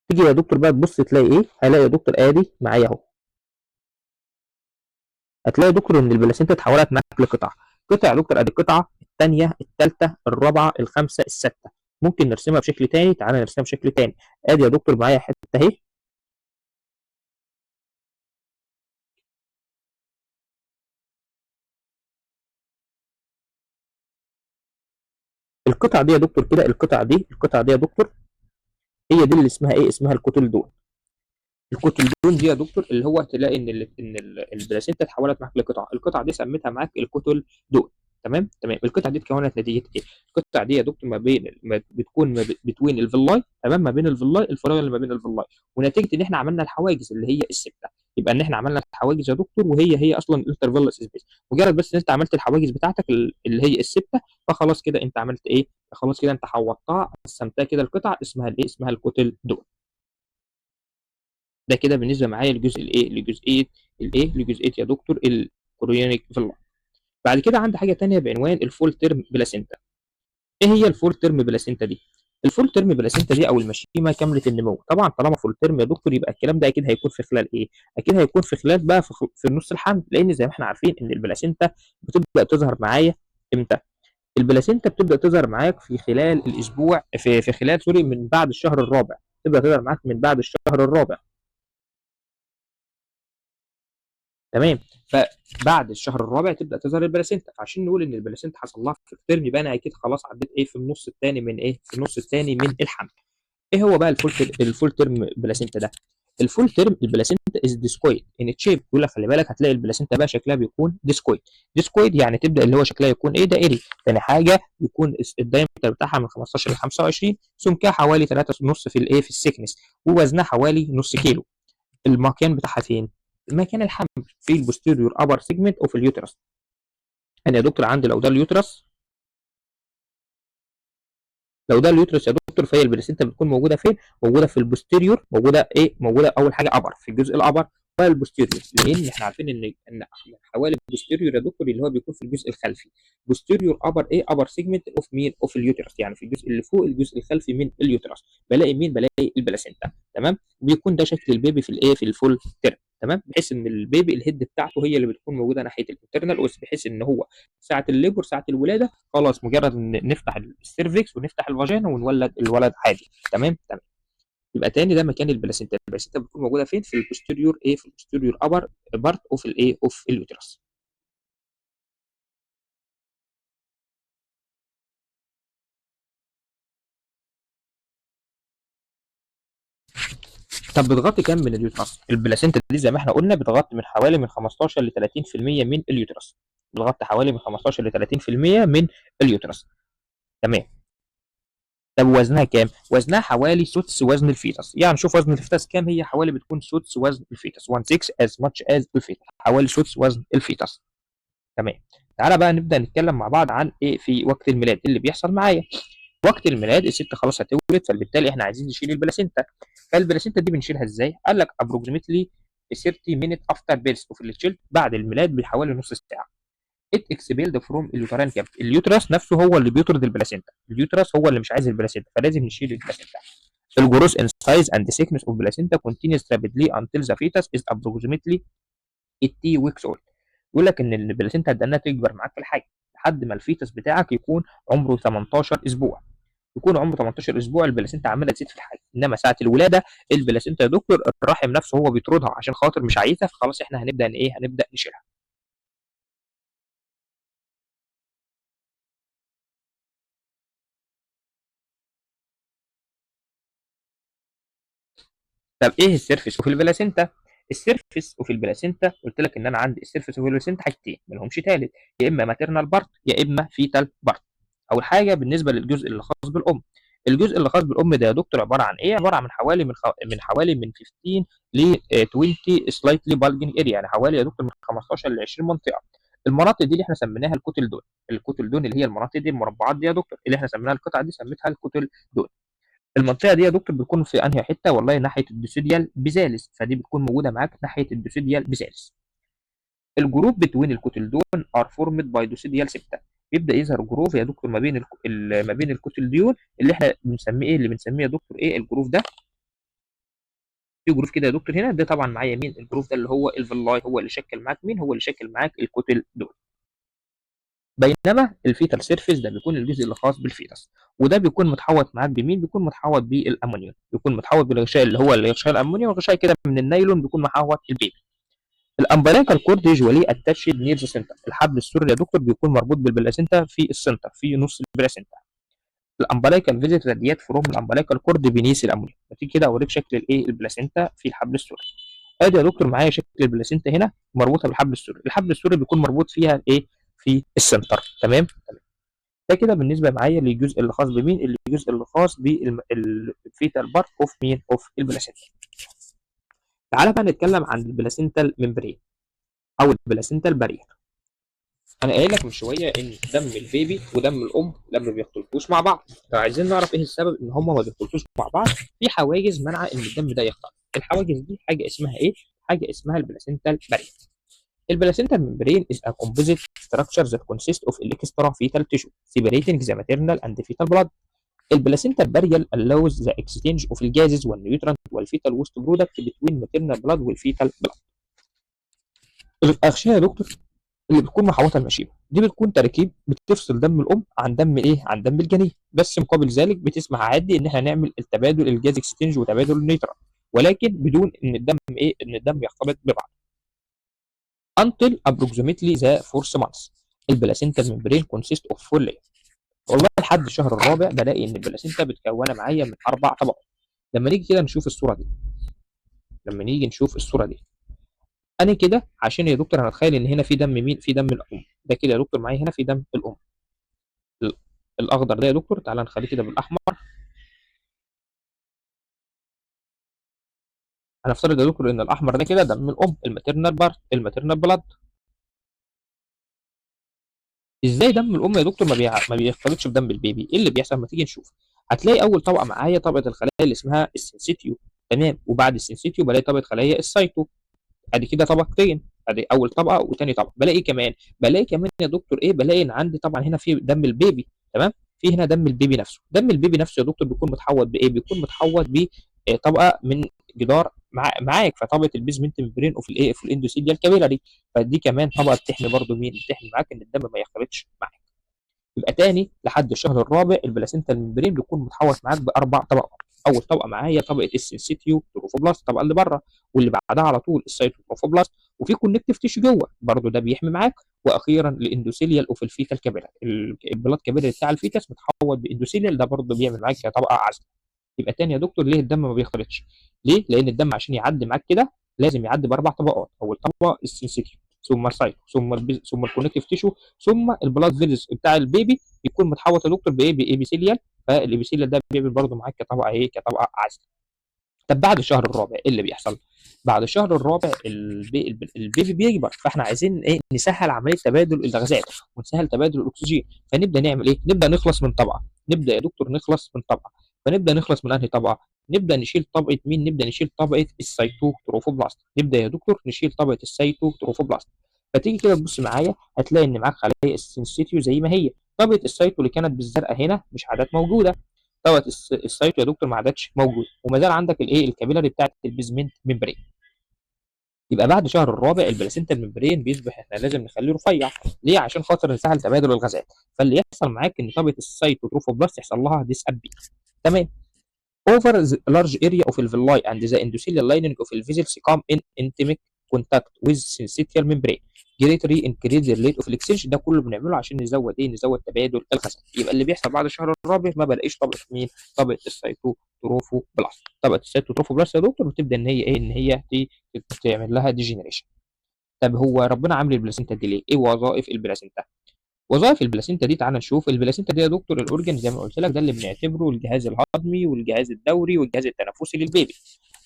تيجي يا دكتور بقى تبص تلاقي ايه؟ هلاقي يا دكتور ادي معايا اهو، هتلاقي يا دكتور ان البلاسينتا اتحولت معاك لقطع. قطع يا دكتور، ادي القطعه الثانيه، الثالثه، الرابعه، الخامسه، السادسه. ممكن نرسمها بشكل تاني، تعالى نرسمها بشكل تاني. ادي يا دكتور معايا حته اهي، القطعه دي يا دكتور كده، القطعه دي يا دكتور هي دي اللي اسمها ايه؟ اسمها الكوتيل دول. الكوتلدون دي يا دكتور اللي هو تلاقي البلاسينتا اتحولت معاك لقطعه، القطعه دي سميتها معاك الكوتل دون. تمام. القطعه دي اتكونت نتيجه ايه؟ القطعه دي يا دكتور ما بتكون ما بتوين الفيلاي، تمام، ما بين الفراغ اللي ما بين الفيلاي، ونتيجه ان احنا عملنا الحواجز اللي هي السته. يبقى ان احنا عملنا الحواجز يا دكتور وهي اصلا الانترفيلس سبيس. مجرد بس ان انت عملت الحواجز بتاعتك اللي هي السته، فخلاص كده انت عملت ايه؟ خلاص كده انت حوضتها، قسمتها كده القطع اسمها الايه؟ اسمها الكوتل دون. ده كده بالنسبه معايا لجزء الايه؟ لجزئيه يا دكتور الكوريونيك فيلا. بعد كده عندي حاجه تانية بعنوان الفول تيرم بلاسينتا. ايه هي الفول تيرم بلاسينتا دي؟ الفول تيرم بلاسينتا دي او المشيمه كامله النمو. طبعا طالما فول تيرم يا دكتور يبقى الكلام ده اكيد هيكون في خلال ايه؟ اكيد هيكون في خلال بقى في نص الحمل، لان زي ما احنا عارفين ان البلاسينتا بتبدا تظهر معايا امتى؟ البلاسينتا بتبدا تظهر معاك في خلال الاسبوع، في خلال سوري من بعد الشهر الرابع. تبدا تظهر معاك من بعد الشهر الرابع. تمام. فبعد الشهر الرابع تبدا تظهر البلاسينتا، فعشان نقول ان البلاسينتا حصل لها في الترم يبقى انا اكيد خلاص عديت ايه؟ في النص الثاني من ايه؟ في النص الثاني من الحمل. ايه هو بقى الفول ترم بلاسينتا ده؟ الفول ترم البلاسينتا از ديسكويد ان تشيب. بيقول لك خلي بالك هتلاقي البلاسينتا بقى شكلها بيكون ديسكويد. ديسكويد يعني تبدا اللي هو شكلها يكون ايه؟ دائري. ثاني حاجه يكون الدايمتر بتاعها من 15 ل 25، سمكها حوالي 3.5 في الايه؟ في السكنس، ووزنها حوالي نص كيلو. المكان بتاعها فين؟ مكان الحمل في البوستيريور ابر سيجمنت اوف اليوترس. انا يا دكتور عندي لو ده اليوترس، لو ده اليوترس يا دكتور، فهي البلاسينتا بتكون موجوده فين؟ موجوده في البوستيريور. موجوده ايه؟ موجوده اول حاجه ابر، في الجزء الابر والبوستيريور، لان احنا عارفين ان حوالي البوستيريور يا دكتور اللي هو بيكون في الجزء الخلفي. بوستيريور ابر ايه؟ ابر سيجمنت اوف مين؟ اوف اليوترس، يعني في الجزء اللي فوق الجزء الخلفي من اليوترس. بلاقي مين؟ بلاقي البلاسينتا. تمام. وبيكون ده شكل البيبي في الايه؟ في الفول تيرم. تمام. بحيث ان البيبي الهيد بتاعته هي اللي بتكون موجوده ناحيه الانترنال اوس، بحيث ان هو ساعه الليبر ساعه الولاده خلاص مجرد ان نفتح السيرفكس ونفتح الفاجينا ونولد الولد عادي. تمام. يبقى تاني ده مكان البلاسينتا. البلاسينتا بتكون موجوده فين؟ في البوستيريور ايه؟ في البوستيريور ابر بارت اوف الايه؟ اوف اليوترس. طب بتغطي كام من اليوترس؟ البلاسينتا دي زي ما احنا قلنا بتغطي من حوالي من 15 ل 30% من اليوترس. بتغطي حوالي من 15 ل 30% من اليوترس. تمام. طب وزنها كام؟ وزنها حوالي سدس وزن الفيتس. يعني شوف وزن الفيتس كام، هي حوالي بتكون سدس وزن الفيتس، 1 6 as much as الفيتس، حوالي سدس وزن الفيتس. تمام. تعالى بقى نبدا نتكلم مع بعض عن ايه في وقت الميلاد اللي بيحصل معايا. وقت الميلاد الست خلاص هتولد، فبالتالي احنا عايزين نشيل البلاسينتا. فالبلاسينتا دي بنشيلها ازاي؟ قال لك approximately 30 minutes after birth of the child، بعد الميلاد بحوالي نص ساعه. it expelled from اليوترين كاب. اليوترس نفسه هو اللي بيطرد البلاسينتا، اليوترس هو اللي مش عايز البلاسينتا، فلازم نشيل البلاسينتا. الجروث in size and thickness of placenta continues rapidly until the fetus is approximately 80 weeks old. يقول لك ان البلاسينتا هتدنها تكبر معاك في الحجم لحد ما الفيتس بتاعك يكون عمره 18 اسبوع. يكون عمره 18 اسبوع البلاسينتا عماله تزيد في الحجم، انما ساعه الولاده البلاسينتا يا دكتور الرحم نفسه هو بيطردها عشان خاطر مش عايزها، فخلاص احنا هنبدا ايه؟ هنبدا نشيلها. طب ايه السيرفيس اوف البلاسينتا؟ السيرفيس اوف البلاسينتا قلت لك ان انا عندي السيرفيس اوف البلاسينتا حاجتين ما لهمش ثالث، يا اما ماتيرنال بارت يا اما فيتال بارت. اول حاجه بالنسبه للجزء اللي خاص بالام. الجزء اللي خاص بالام ده يا دكتور عباره عن ايه؟ عباره عن حوالي من حوالي من 15 ل 20 سلايتلي بالجنج اريا، يعني حوالي يا دكتور من 15 ل 20 منطقه. المناطق دي اللي احنا سميناها الكتل دون. الكتل دون اللي هي المناطق دي المربعات دي يا دكتور اللي احنا سميناها القطعه دي سميتها الكتل دون. المنطقه دي يا دكتور بتكون في انهي حته؟ والله ناحيه الدوسيديال بيزالس، فدي بتكون موجوده معاك ناحيه الدوسيديال بيزالس. الجروب بتوين الكوتلدون ار فورمد باي دوسيديال سيبتا. بيبدا يظهر جروف يا دكتور ما بين ما بين الكوتلديون اللي احنا بنسميه ايه؟ اللي بنسميه يا دكتور ايه الجروف ده؟ في جروف كده يا دكتور هنا، ده طبعا معايا مين؟ الجروف ده اللي هو الفيلاي، هو اللي شكل معاك مين؟ هو اللي شكل معاك الكوتلدون. بينما الفيتال سيرفيس ده بيكون الجزء اللي خاص بالفيتس، وده بيكون متحوط معاك بمين؟ بيكون متحوط بالامونيوم، بيكون متحوط بالغشاء اللي هو الغشاء الامونيوم، وغشاء كده من النايلون بيكون محوط البيبي. الامبليكال كورد يوجوالي اتاتشد نير ذا سنتر. الحبل السري يا دكتور بيكون مربوط بالبلاسينتا في السنتر، في نص البلاسينتا. الامبلايكال فيزيت راديات فروم الامبلايكال كورد بينيس الامونيا. فتيجي كده اوريك شكل الايه البلاسينتا في الحبل السري. ادي يا دكتور معايا شكل البلاسينتا هنا مربوطه بالحبل السري. الحبل السري بيكون مربوط فيها ايه في السنتر. تمام. ده كده بالنسبه معايا للجزء اللي خاص بمين، الجزء اللي خاص بالفيتال بارت اوف مين اوف البلاسينتا. تعالى بقى نتكلم عن البلاسينتال ممبرين او البلاسينتال بارير. انا قايل لك من شويه ان دم البيبي ودم الام لما بيختلطوش مع بعض، فعايزين نعرف ايه السبب ان هم ما بيختلطوش مع بعض. في حواجز منع ان الدم ده يختلط. الحواجز دي حاجه اسمها ايه؟ حاجه اسمها البلاسينتال بارير. البلاسينتال membrane is a composite structure that consists of extrafetal tissue separating the maternal and fetal blood. البلاسينتال بارير allows the exchange of الجازز والنيوترانت والفيتال ويست برودكت between maternal blood والفيتال blood. الأغشية يا دكتور اللي بتكون محوطة المشيمة دي بتكون تراكيب بتفصل دم الأم عن دم إيه؟ عن دم الجنين، بس مقابل ذلك بتسمح عادي إن إحنا نعمل التبادل الجاز اكسشينج وتبادل النيوترال، ولكن بدون إن الدم إيه؟ إن الدم يختلط ببعض. until approximately the 4 months البلاسينتا membrane consist of 4 layers. والله لحد الشهر الرابع بلاقي ان البلاسينتا متكونه معايا من 4 طبقات. لما نيجي كده نشوف الصوره دي، انا كده عشان يا دكتور هنتخيل ان هنا في دم مين؟ في دم الام. ده كده يا دكتور معايا هنا في دم الام. ال- الاخضر ده يا دكتور تعالى نخليه كده بالاحمر. هنفترض يا دكتور ان الاحمر ده كده دم الام، الماتيرنال بارت، الماتيرنال بلاد. ازاي دم الام يا دكتور ما بيختلطش بدم البيبي؟ ايه اللي بيحصل؟ ما تيجي نشوف. هتلاقي اول طبقه معايا طبقه الخلايا اللي اسمها السنسيتيو. تمام. وبعد السنسيتيو بلاقي طبقه خلايا السايتو. ادي كده طبقتين. ادي اول طبقه وثاني طبقه. بلاقي كمان، يا دكتور ايه؟ بلاقي ان عندي طبعا هنا في دم البيبي. تمام. في هنا دم البيبي نفسه. دم البيبي نفسه يا دكتور بيكون متحوط بايه؟ بيكون متحوط ب طبقه من جدار معاك، فطبقه البيزمنت ممبرين اوف الايه في الاندوثيليال كابيلاري. فدي كمان طبقه بتحمي برضو مين؟ بتحمي معاك ان الدم ما يختلطش معاك. يبقى تاني لحد الشهر الرابع البلاسينتا الممبرين بيكون متحوط معاك ب4 طبقات. اول طبقه معايا طبقه السنسيتيو تروفوبلاست، الطبقه اللي بره، واللي بعدها على طول السيتوتروفوبلاست، وفي كونكتيف تيشو جوه برضه ده بيحمي معاك. واخيرا الاندوثيليال اوف الفيتال كابيلاري، البلاد كابيلاري بتاع الفيتس متحوط باندوثيليال، ده برضه بيعمل معاك كطبقه عازله. يبقى تاني يا دكتور ليه الدم ما بيختلطش؟ ليه؟ لان الدم عشان يعدي معاك كده لازم يعدي ب4 طبقات. اول طبقه السنسيتيف، ثم السايتو، ثم الكونكتيف تيشو، ثم البلاد فيلز بتاع البيبي يكون متحوط يا دكتور بايه؟ بايبيثيليال. فالابيثيليال ده بيعمل برضه معاك كطبقه ايه؟ كطبقه عازله. طب بعد الشهر الرابع ايه اللي بيحصل؟ بعد الشهر الرابع البيبي بيكبر، فاحنا عايزين ايه؟ نسهل عمليه تبادل الغازات ونسهل تبادل الاكسجين. فنبدا نعمل ايه؟ نبدا نخلص من طبقه. نبدا يا دكتور نخلص من طبقه. فنبدا نخلص من انهي طبقه؟ نبدا نشيل طبقه مين؟ نبدا نشيل طبقه السيتوتروفوبلاست. نبدا يا دكتور نشيل طبقه السيتوتروفوبلاست. فتيجي كده تبص معايا هتلاقي ان معاك خلايا السنسيتيو زي ما هي. طبقه السيتو اللي كانت بالزرقاء هنا مش عادات موجوده. دوت السايتو يا دكتور ما عادتش موجود، وما زال عندك الايه؟ الكابيلاري بتاعت البيزمنت ممبرين. يبقى بعد شهر الرابع البلاسينتا الممبرين بيصبح احنا لازم نخليه رفيع. ليه؟ عشان خاطر نسهل تبادل الغازات. فاللي يحصل معاك ان طبقه السايتوتروفوبلاست يحصل لها ديس ابي. تمام. over the large area of the villi and the endothelial lining of the vessels come in intimate contact with syncytial membrane greatly increase the rate of exchange. ده كله بنعمله عشان نزود ايه؟ نزود تبادل الغازات. يبقى اللي بيحصل بعد الشهر الرابع ما بلاقيش طبقه مين؟ طبقه السيتوتروفوبلاست. طبقه السيتوتروفوبلاست يا دكتور بتبدا ان هي ايه؟ ان هي تعمل لها ديجنريشن. طب هو ربنا عامل البلاسينتا دي ليه؟ ايه وظائف البلاسينتا؟ وظائف البلاسينتا دي تعال نشوف. البلاسينتا دي يا دكتور الاورجن زي ما قلت لك ده اللي بنعتبره الجهاز الهضمي والجهاز الدوري والجهاز التنفسي للبيبي.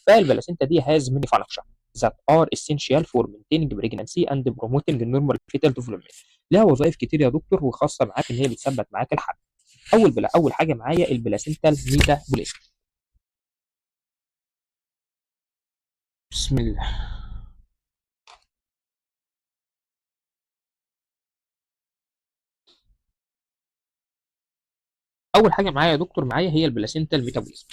فالبلاسينتا دي has many functions that are essential for maintaining pregnancy and promoting normal fetal development. لها وظائف كتير يا دكتور وخاصه معاك ان هي بتثبت معاك الحمل. اول حاجه معايا البلاسينتا الميتابوليزم. بسم الله. اول حاجه معايا يا دكتور معايا هي البلاسينتا الميتابوليزم.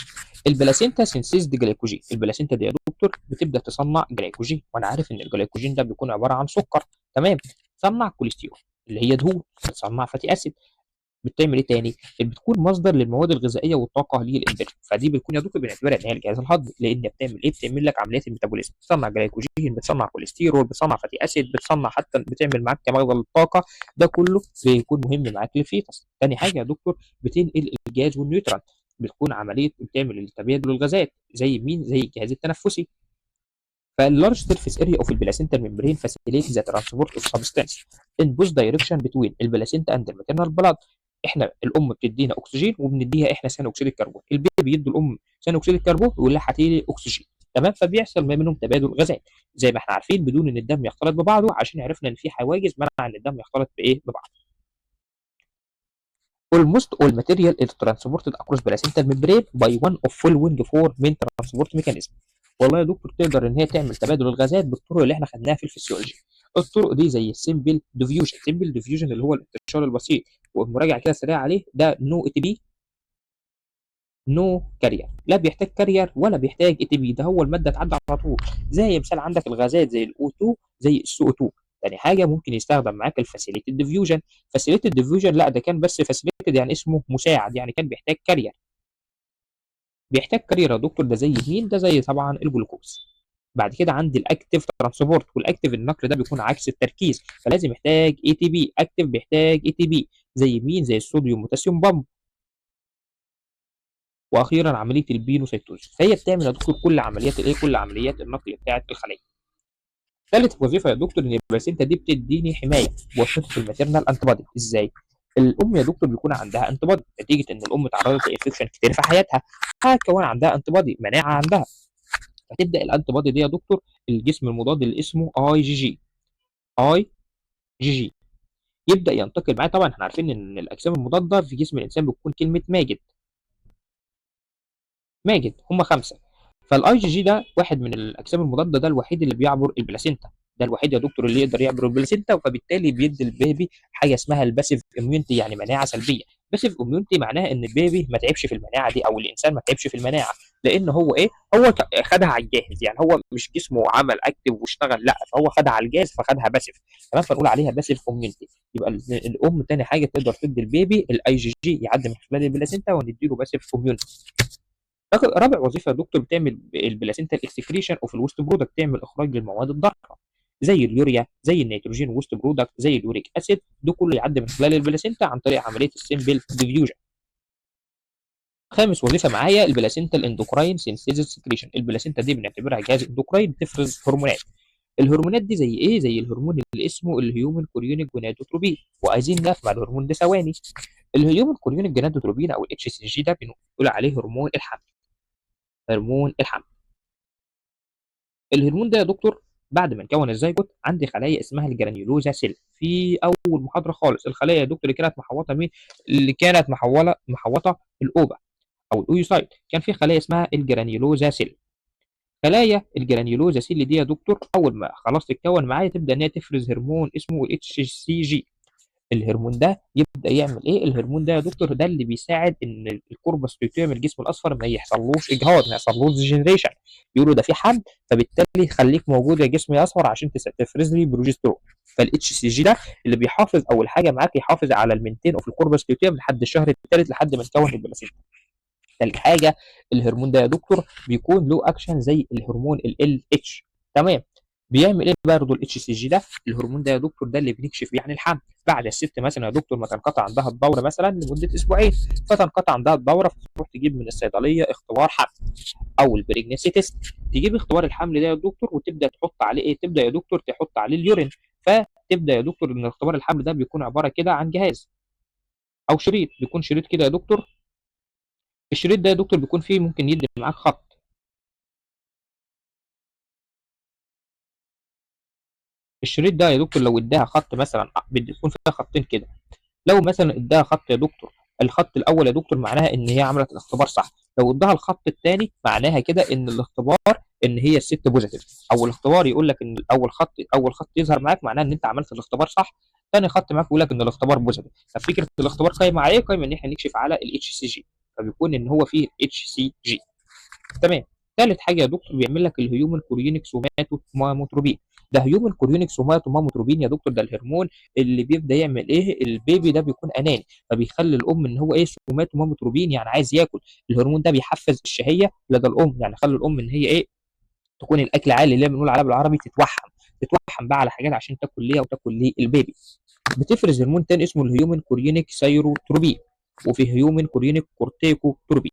البلاسينتا سينسيز دي جلايكوجين. البلاسينتا دي يا دكتور بتبدا تصنع جلايكوجين، وانا عارف ان الجلايكوجين ده بيكون عباره عن سكر. تمام. تصنع كوليسترول اللي هي دهون، بتصنع فاتي اسيد. بتعمل ايه تاني؟ بتكون مصدر للمواد الغذائيه والطاقه للانسان، فدي بتكون يا دكتور بنعتبرها ان هي الجهاز الهضمي، لان بتعمل ايه؟ بتعمل لك عمليات الميتابوليزم، بتصنع جلايكوجين، بتصنع كوليسترول، بتصنع فاتي اسيد، بتصنع حتى بتعمل معاك كمصدر للطاقه. ده كله بيكون مهم معاك للفيتس. تاني حاجه يا دكتور بتنقل الجاز والنيوتران، بتكون عمليه بتعمل التبادل الغازات زي مين؟ زي الجهاز التنفسي. فاللارج سيرفيس اريا اوف البلاسينتا ممبرين فاسيليت ذا ترانسبورت اوف سبستانس ان بوث دايركشن بتوين البلاسينتا اند الماتيرنال بلاد. احنا الام بتدينا اكسجين وبنديها احنا ثاني اكسيد الكربون، البيبي يدي الام ثاني اكسيد الكربون ويقول لها هاتي لي اكسجين. تمام، فبيحصل ما بينهم تبادل غازات زي ما احنا عارفين بدون ان الدم يختلط ببعضه، عشان عرفنا ان في حواجز منع ان الدم يختلط بايه؟ ببعض. Almost all material is transported across placental membrane by one of following four main transport mechanism. والله يا دكتور تقدر ان هي تعمل تبادل الغازات بالطرق اللي احنا خدناها في الفسيولوجي. الطرق دي زي السيمبل ديفيوجن، سيمبل ديفيوجن اللي هو الانتشار البسيط، والمراجعه كده سريع عليه ده نو اي تي بي نو كارير، لا بيحتاج كارير ولا بيحتاج اي تي بي، ده هو الماده تعدي على طول. زي مثال عندك الغازات زي الاو 2 زي السي او 2. تاني حاجه ممكن يستخدم معاك الفاسيليتد ديفيوجن. فاسيليتد ديفيوجن لا ده كان بس فاسيليتد يعني اسمه مساعد، يعني كان بيحتاج كارير. بيحتاج كارير يا دكتور، ده زي مين؟ ده زي طبعا الجلوكوز. بعد كده عندي الاكتيف ترانسبورت، والاكتيف النقل ده بيكون عكس التركيز، فلازم يحتاج اي تي بي. اكتيف بيحتاج اي تي بي زي مين؟ زي الصوديوم بوتاسيوم بامب. واخيرا عمليه البينوسيتوز، فهي بتعمل يا دكتور كل عمليات الايه؟ كل عمليات النقل بتاعه الخليه. ثالث وظيفه يا دكتور ان البلاسينتا دي بتديني حمايه بواسطه الماتيرنال انتي بادي. ازاي؟ الام يا دكتور بيكون عندها انتي بادي نتيجه ان الام اتعرضت لانفكشن كتير في حياتها، هتكون عندها انتي بادي، مناعه عندها. فتبدا الانتي بادي دي يا دكتور الجسم المضاد اللي اسمه اي جي جي، اي جي جي يبدا ينتقل معاه. طبعا احنا عارفين ان الاجسام المضاده في جسم الانسان بتكون كلمه ماجد. ماجد هم خمسه. فالاي جي جي ده واحد من الاجسام المضاده، ده الوحيد اللي بيعبر البلاسينتا، ده الوحيد يا دكتور اللي يقدر يعبر البلاسينتا، فبالتالي بيدي البيبي حاجه اسمها الباسيف اميونتي، يعني مناعه سلبيه. باسيف اميونتي معناها ان البيبي ما تعبش في المناعه دي، او الانسان ما تعبش في المناعه، لان هو ايه؟ هو خدها على الجاهز، يعني هو مش جسمه عمل اكتف واشتغل، لا فهو خدها على الجاهز فخدها باسيف. تمام، فنقول عليها باسيف اميونتي. يبقى الام تاني حاجه تقدر تدي البيبي الاي جي جي يعدي من خلال البلاسينتا ونديله باسيف اميونتي. رابع وظيفه يا دكتور بتعمل البلاسينتا الاكسكريشن اوف الوست برودكت، تعمل اخراج للمواد الضاره زي اليوريا، زي النيتروجين وست برودكت، زي اليوريك اسيد، ده كله يعدي من خلال البلاسينتا عن طريق عمليه السيمبل ديفيوجن. خامس وظيفه معايا البلاسينتا الاندوكراين سينثيزيس سكريشن. البلاسينتا دي بنعتبرها جهاز اندوكراين بتفرز هرمونات. الهرمونات دي زي ايه؟ زي الهرمون اللي اسمه الهيومن كوريونيك جونادوتروبين، وعايزين نفهم الهرمون ده ثواني. الهيومن كوريونيك جونادوتروبين او الاتش سي جي ده بنقول عليه هرمون الحمل. هرمون الحمل. الهرمون ده يا دكتور بعد ما نكون الزيجوت عندي خلايا اسمها الجرانيولوزا سيل. في اول محاضره خالص الخلايا يا دكتور اللي كانت محوطه مين؟ اللي كانت محوطه الاوبا او الاويوسايت، كان في خلايا اسمها الجرانيولوزا سيل. خلايا الجرانيولوزا سيل دي يا دكتور اول ما خلاص تتكون معايا تبدا ان هي تفرز هرمون اسمه الاتش سي جي. الهرمون ده يبدا يعمل ايه؟ الهرمون ده يا دكتور ده اللي بيساعد ان الكوربس لوتيوم الجسم الاصفر ما يحصلوش اجهاض، ما يحصلوش ديجنريشن. يقولوا ده في حمل، فبالتالي خليك موجود يا جسم يا اصفر عشان تفرز لي بروجسترون. فالاتش سي جي ده اللي بيحافظ اول حاجه معاك، يحافظ على المنتين اوف الكوربس لوتيوم لحد الشهر الثالث لحد ما تكون البلاسينتا. تالت حاجه الهرمون ده يا دكتور بيكون له اكشن زي الهرمون ال اتش. تمام. بيعمل ايه برضه الاتش سي جي ده؟ الهرمون ده يا دكتور ده اللي بنكشف بيه عن الحمل. بعد الست مثلا يا دكتور ما تنقطع عندها الدوره مثلا لمده اسبوعين، فتنقطع عندها الدوره، فتروح تجيب من الصيدليه اختبار حمل او البريجنسي تيست. تجيب اختبار الحمل ده يا دكتور وتبدا تحط عليه ايه؟ تبدا يا دكتور تحط عليه اليورين. فتبدا يا دكتور ان اختبار الحمل ده بيكون عباره كده عن جهاز او شريط، بيكون شريط كده يا دكتور. الشريط ده يا دكتور بيكون فيه ممكن يدي معاك خط. الشريط ده يا دكتور لو اداها خط مثلا بيكون فيها خطين كده، لو مثلا اداها خط يا دكتور الخط الاول يا دكتور معناها ان هي عملت الاختبار صح، لو اداها الخط الثاني معناها كده ان الاختبار ان هي الست بوزيتيف. او الاختبار يقول لك ان اول خط يظهر معاك معناه ان انت عملت الاختبار صح، ثاني خط معاك يقول لك ان الاختبار بوزيتيف. ففكره الاختبار قايمه على ايه؟ قايمه ان احنا نكشف على الاتش سي جي، فبيكون ان هو فيه اتش سي جي. تمام. ثالث حاجه يا دكتور بيعمل لك الهيومن كوريونيك سوماتوموتروبين. ده هيومن كوريونيك سوماتوماموتروبين يا دكتور، ده الهرمون اللي بيبدا يعمل ايه، البيبي ده بيكون اناني، فبيخلي الام ان هو ايه، سوماتوماموتروبين يعني عايز ياكل. الهرمون ده بيحفز الشهيه لدى الام، يعني خلي الام ان هي ايه، تكون الاكل عالي اللي بنقول عليها بالعربي تتوحم، تتوحم بقى على حاجات عشان تاكل ليها وتاكل ليه البيبي. بتفرز هرمون تاني اسمه الهيومن كوريونيك سيروتروبين، وفي هيومن كوريونيك كورتيكوتروبين.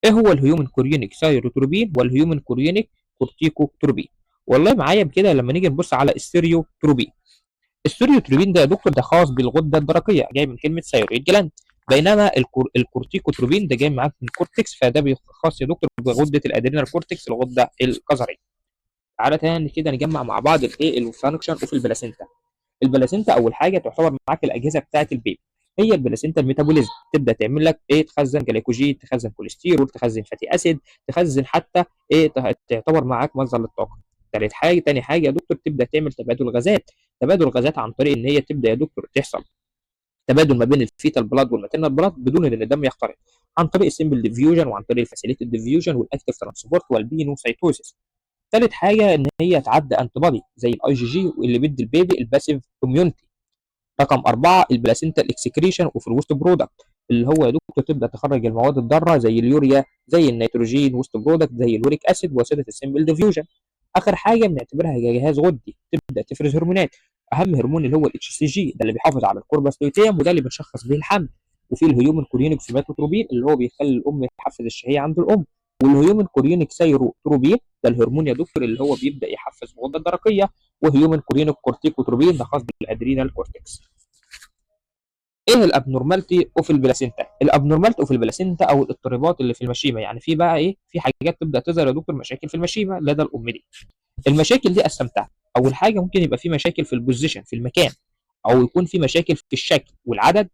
ايه هو الهيومن كوريونيك سيروتروبين والهيومن كوريونيك كورتيكوتروبين؟ والله معايا بكده لما نيجي نبص على الستيريوتروبين. الستيريوتروبين ده يا دكتور ده خاص بالغده الدرقيه، جاي من كلمه ثايرويد جلاند، بينما الكورتيكوتروبين ده جاي معاك من الكورتكس، فده خاص يا دكتور بغده الادرينال كورتكس، الغده القذريه. تعالى تاني كده نجمع مع بعض الايه الفانكشن اوف البلاسينتا. البلاسينتا اول حاجه تعتبر معاك الاجهزه بتاعه البيبي. هي البلاسينتا الميتابوليزم، تبدا تعمل لك ايه، تخزن جلايكوجين، تخزن كوليسترول، تخزن فاتي اسيد، تخزن حتى ايه، تعتبر معاك مصدر للطاقه. تاني حاجه يا دكتور تبدا تعمل تبادل غازات. تبادل غازات عن طريق ان هي تبدا يا دكتور تحصل تبادل ما بين الفيتال بلاد والماتيرنال بلاد بدون ان الدم يخترق، عن طريق السمبل ديفيوجن وعن طريق الفاسيليتد ديفيوجن والاكتيف ترانسبورت والبينوسيتوسيس. ثالث حاجه ان هي تعدي انتي بودي زي الاي جي جي واللي بيدي البيبي الباسيف كوميونتي. رقم أربعة البلاسينتا الاكسكريشن وفي الوست برودكت، اللي هو يا دكتور تبدا تخرج المواد الضاره زي اليوريا، زي النيتروجين، وست برودكت زي الوريك اسيد وسيله السمبل ديفيوجن. اخر حاجه بنعتبرها جهاز غدي، تبدا تفرز هرمونات. اهم هرمون اللي هو الاتش سي جي، ده اللي بيحافظ على الكوربس لوتيم وده اللي بنشخص به الحمل. وفي الهيومن كوريونيك سوماتوتروبين اللي هو بيخلي الام يحفز الشهيه عند الام. والهيومن كوريونيك سيروتروبين ده الهرمون يا دكتور اللي هو بيبدا يحفز الغده الدرقيه. وهيومن كوريونيك كورتيكوتروبين ده خاص بالادرينال كورتكس. ايه الابنورمالتي اوف البلاسينتا؟ الابنورمالتي اوف البلاسينتا او الاضطرابات اللي في المشيمه، يعني في بقى ايه، في حاجات تبدا تظهر يا دكتور، مشاكل في المشيمه لدى الام دي. المشاكل دي قسمتها. اول حاجه ممكن يبقى في مشاكل في البوزيشن في المكان، او يكون في مشاكل في الشكل والعدد،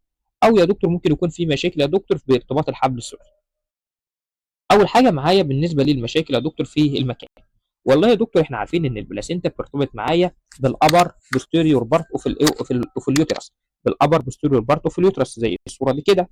او يا دكتور ممكن يكون في مشاكل يا دكتور في ارتباط الحبل السري. اول حاجه معايا بالنسبه للمشاكل يا دكتور في المكان، والله يا دكتور احنا عارفين ان البلاسينتا بترتبط معايا بالابر بوستيريور بارت اوف اليوترس، بالابر بوستيريور بارت اوف اليوترس زي الصوره دي كده.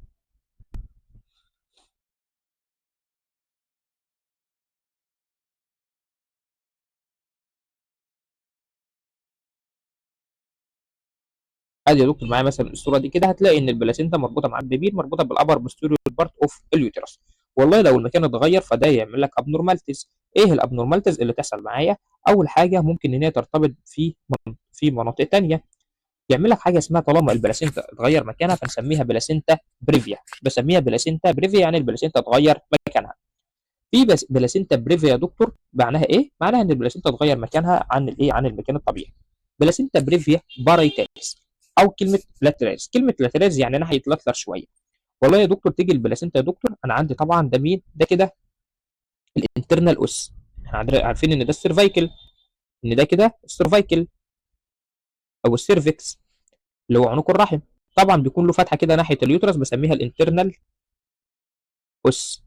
ادي يا دكتور معايا مثلا الصوره دي كده، هتلاقي ان البلاسينتا مربوطه مع البيبي، مربوطه بالابر بوستيريور بارت اوف اليوترس. والله لو المكان اتغير فده يعمل لك ابنورمالتيز. ايه الابنورمالتيز اللي تحصل معايا؟ اول حاجه ممكن ان هي ترتبط في مناطق ثانيه، يعمل لك حاجه اسمها طالما البلاسينتا اتغير مكانها فنسميها بلاسينتا بريفيا. بسميها بلاسينتا بريفيا يعني البلاسينتا اتغير مكانها. في بس بلاسينتا بريفيا يا دكتور معناها ايه؟ معناها ان البلاسينتا اتغير مكانها عن الايه، عن المكان الطبيعي. بلاسينتا بريفيا بارايتاليس، او كلمه لاتراليس. كلمه لاتراليس يعني ناحيه لاتلر شويه. والله يا دكتور تيجي البلاسينتا يا دكتور، انا عندي طبعا ده مين ده كده، الانترنال اوس. احنا عارفين ان ده السيرفايكل، ان ده كده السيرفايكل او السيرفكس اللي هو عنق الرحم. طبعا بيكون له فتحه كده ناحيه اليوترس بسميها الانترنال اوس،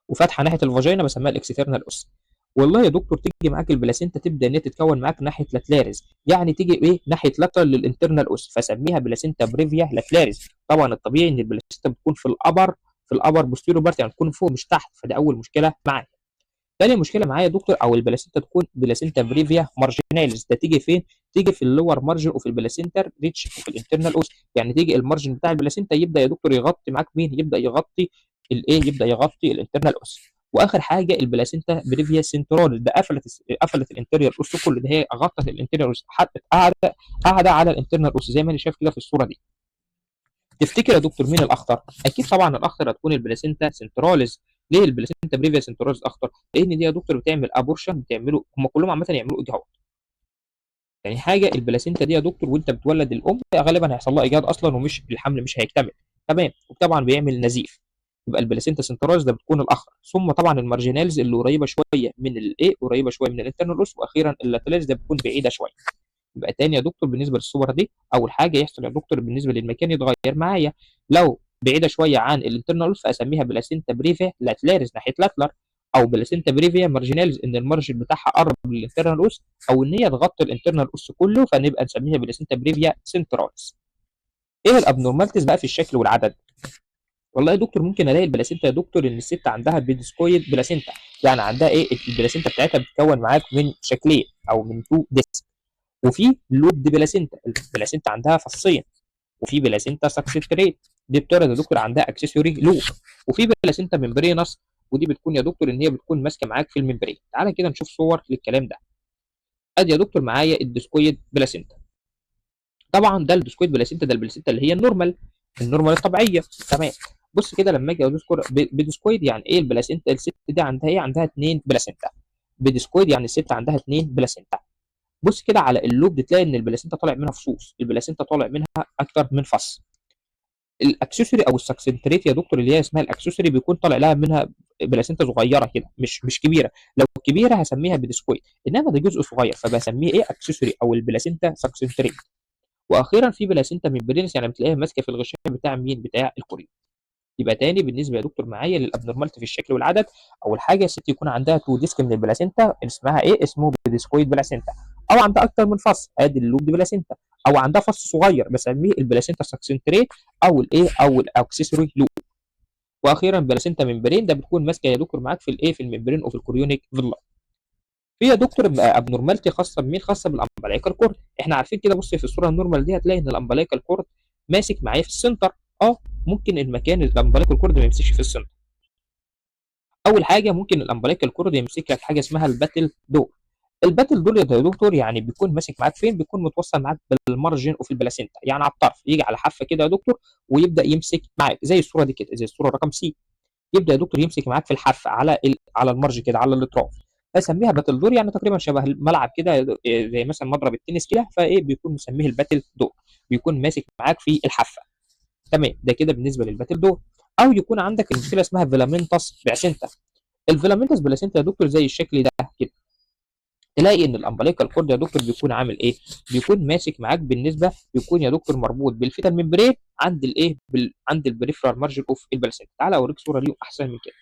وفتحه ناحيه الفاجينا بسميها الاكسترنال اوس. والله يا دكتور تيجي معاك البلاسينتا تبدا ان هي تتكون معاك ناحيه لاتلاريز، يعني تيجي ايه، ناحيه لاترال للانترنال اوس، فسميها بلاسينتا بريفيا لاتلاريز. طبعا الطبيعي ان البلاسينتا بتكون في الابر بوستيريور بارت، يعني تكون فوق مش تحت، فدي اول مشكله معايا. تاني مشكله معايا يا دكتور، او البلاسينتا تكون بلاسينتا بريفيا مارجيناليز، ده تيجي فين؟ تيجي في اللور مارجن وفي البلاسينتا ريتش وفي الانترنال اوس، يعني تيجي المارجن بتاع البلاسينتا يبدا يا دكتور يغطي معاك مين؟ يبدا يغطي الايه، يبدا يغطي الانترنال اوس. واخر حاجه البلاسينتا بريفيا سنترال، ده قفلت الانتريال اوس كله، ده هي غطت الانتريال اوس، حتى قاعده على الانترنال اوس زي ما انا شايف كده في الصوره دي. تفتكر يا دكتور مين الاخطر؟ اكيد طبعا الاخطر هتكون البلاسينتا سنتراليز. ليه البلاسينتا بريفيا سنتراليز اخطر؟ لان دي يا دكتور بتعمل ابورشن، بتعمله هم كلهم عامه يعملوا اجهاض. يعني حاجه البلاسينتا دي يا دكتور وانت بتولد الام غالبا هيحصل لها اجهاض اصلا، ومش الحمل مش هيكتمل. تمام، وطبعا بيعمل نزيف. يبقى البلاسينتا سنتراليز ده بتكون الاخطر، ثم طبعا المارجينالز اللي قريبه شويه من الايه، قريبه شويه من الانترنال اوس، واخيرا اللاتراليز ده بتكون بعيده شويه. يبقى تاني يا دكتور بالنسبه للصور دي، اول حاجه يحصل يا دكتور بالنسبه للمكان يتغير معايا. لو بعيده شويه عن الانترنال فاسميها بلاسينتا بريفيا لاتلاريس ناحيه لاتلر، او بلاسينتا بريفيا مارجيناليز ان المارجن بتاعها قرب من الانترنال اوس، او ان هي تغطي الانترنال اوس كله فنبقى نسميها بلاسينتا بريفيا سنتراليس. ايه الابنورمالتيز بقى في الشكل والعدد؟ والله يا دكتور ممكن الاقي البلاسينتا يا دكتور ان الست عندها بيدسكويد بلاسينتا، يعني عندها ايه، البلاسينتا بتاعتها بتتكون معاك من شكلين او من تو ديسك. وفي لوبد بلاسينتا، البلاسينتا عندها فصين، وفي بلاسينتا ساكسيتريت دي بتولد يا دكتور عندها اكسسوري لوب، وفي بلاسينتا ممبرينس ودي بتكون يا دكتور ان هي بتكون ماسكه معاك في الممبرين. تعالى كده نشوف صور للكلام ده. ادي يا دكتور معايا الديسكويد بلاسينتا. طبعا ده الديسكويد بلاسينتا، ده البلاسينتا اللي هي النورمال، النورمال الطبيعيه. تمام. بص كده لما اجي اذكر بديسكويد يعني ايه البلاسينتا، الست دي عندها ايه؟ عندها 2 بلاسينتا. بديسكويد يعني الست عندها 2 بلاسينتا. بص كده على اللوب تلاقي ان البلاسينتا طالع منها فصوص، البلاسينتا طالع منها اكتر من فص. الاكسسوري او السكسنتريت يا دكتور اللي هي اسمها الاكسسوري بيكون طالع لها منها بلاسينتا صغيره كده، مش كبيره. لو كبيره هسميها بديسكويد، انما ده جزء صغير فبسميه ايه؟ اكسسوري او البلاسينتا سكسنتريت. واخيرا في بلاسينتا ممبرينس يعني بتلاقيها ماسكه في الغشاء بتاع مين؟ بتاع الكوريون. يبقى تاني بالنسبه يا دكتور معايا للابنورمالتي في الشكل والعدد، اول حاجه الست يكون عندها 2 ديسك من البلاسينتا اسمها ايه؟ اسمه ديسكويد بلاسينتا، او عندها اكتر من فص ادي اللوب دي بلاسينتا، او عندها فص صغير بسميه البلاسينتا ساكسنتريت او الايه؟ او الاكسسوري لوب. واخيرا بلاسينتا ممبرين ده بتكون ماسكه يا دكتور معاك في الايه؟ في الممبرين وفي الكوريونيك فيلا. في يا دكتور ابنورمالتي خاصه بمين؟ خاصه بالامبلايكال كورد. احنا عارفين كده، بص في الصوره النورمال دي هتلاقي ان الامبلايكال كورد ماسك معايا في السنتر. ممكن المكان الامبلايكال كورد ما يمسكش في السنتر. اول حاجه ممكن الامبلايكال كورد يمسك لك حاجه اسمها الباتل دور. الباتل دور يا دكتور يعني بيكون ماسك معاك فين؟ بيكون متوصل معاك بالمارجن وفي البلاسينتا، يعني على الطرف يجي على حافه كده يا دكتور ويبدا يمسك معاك زي الصوره دي كده، زي الصوره رقم سي. يبدا يا دكتور يمسك معاك في الحافه على على المارج كده، على الاطراف. اسميها باتل دور، يعني تقريبا شبه الملعب كده، زي مثلا مضرب التنس كده، فايه بيكون مسميه الباتل دور، بيكون ماسك معاك في الحافه. تمام، ده كده بالنسبه للباتل دور. او يكون عندك المشكله اسمها فيلامنتس بلاسينتا. الفيلامنتس بلاسينتا يا دكتور زي الشكل ده كده، تلاقي ان الامبليكال كورد يا دكتور بيكون عامل ايه؟ بيكون ماسك معاك بالنسبه، بيكون يا دكتور مربوط بالفيتال ممبرين عند الايه؟ عند البريفرال مارجن اوف البلاسينتا. تعالى اوريك صوره ليهم احسن من كده.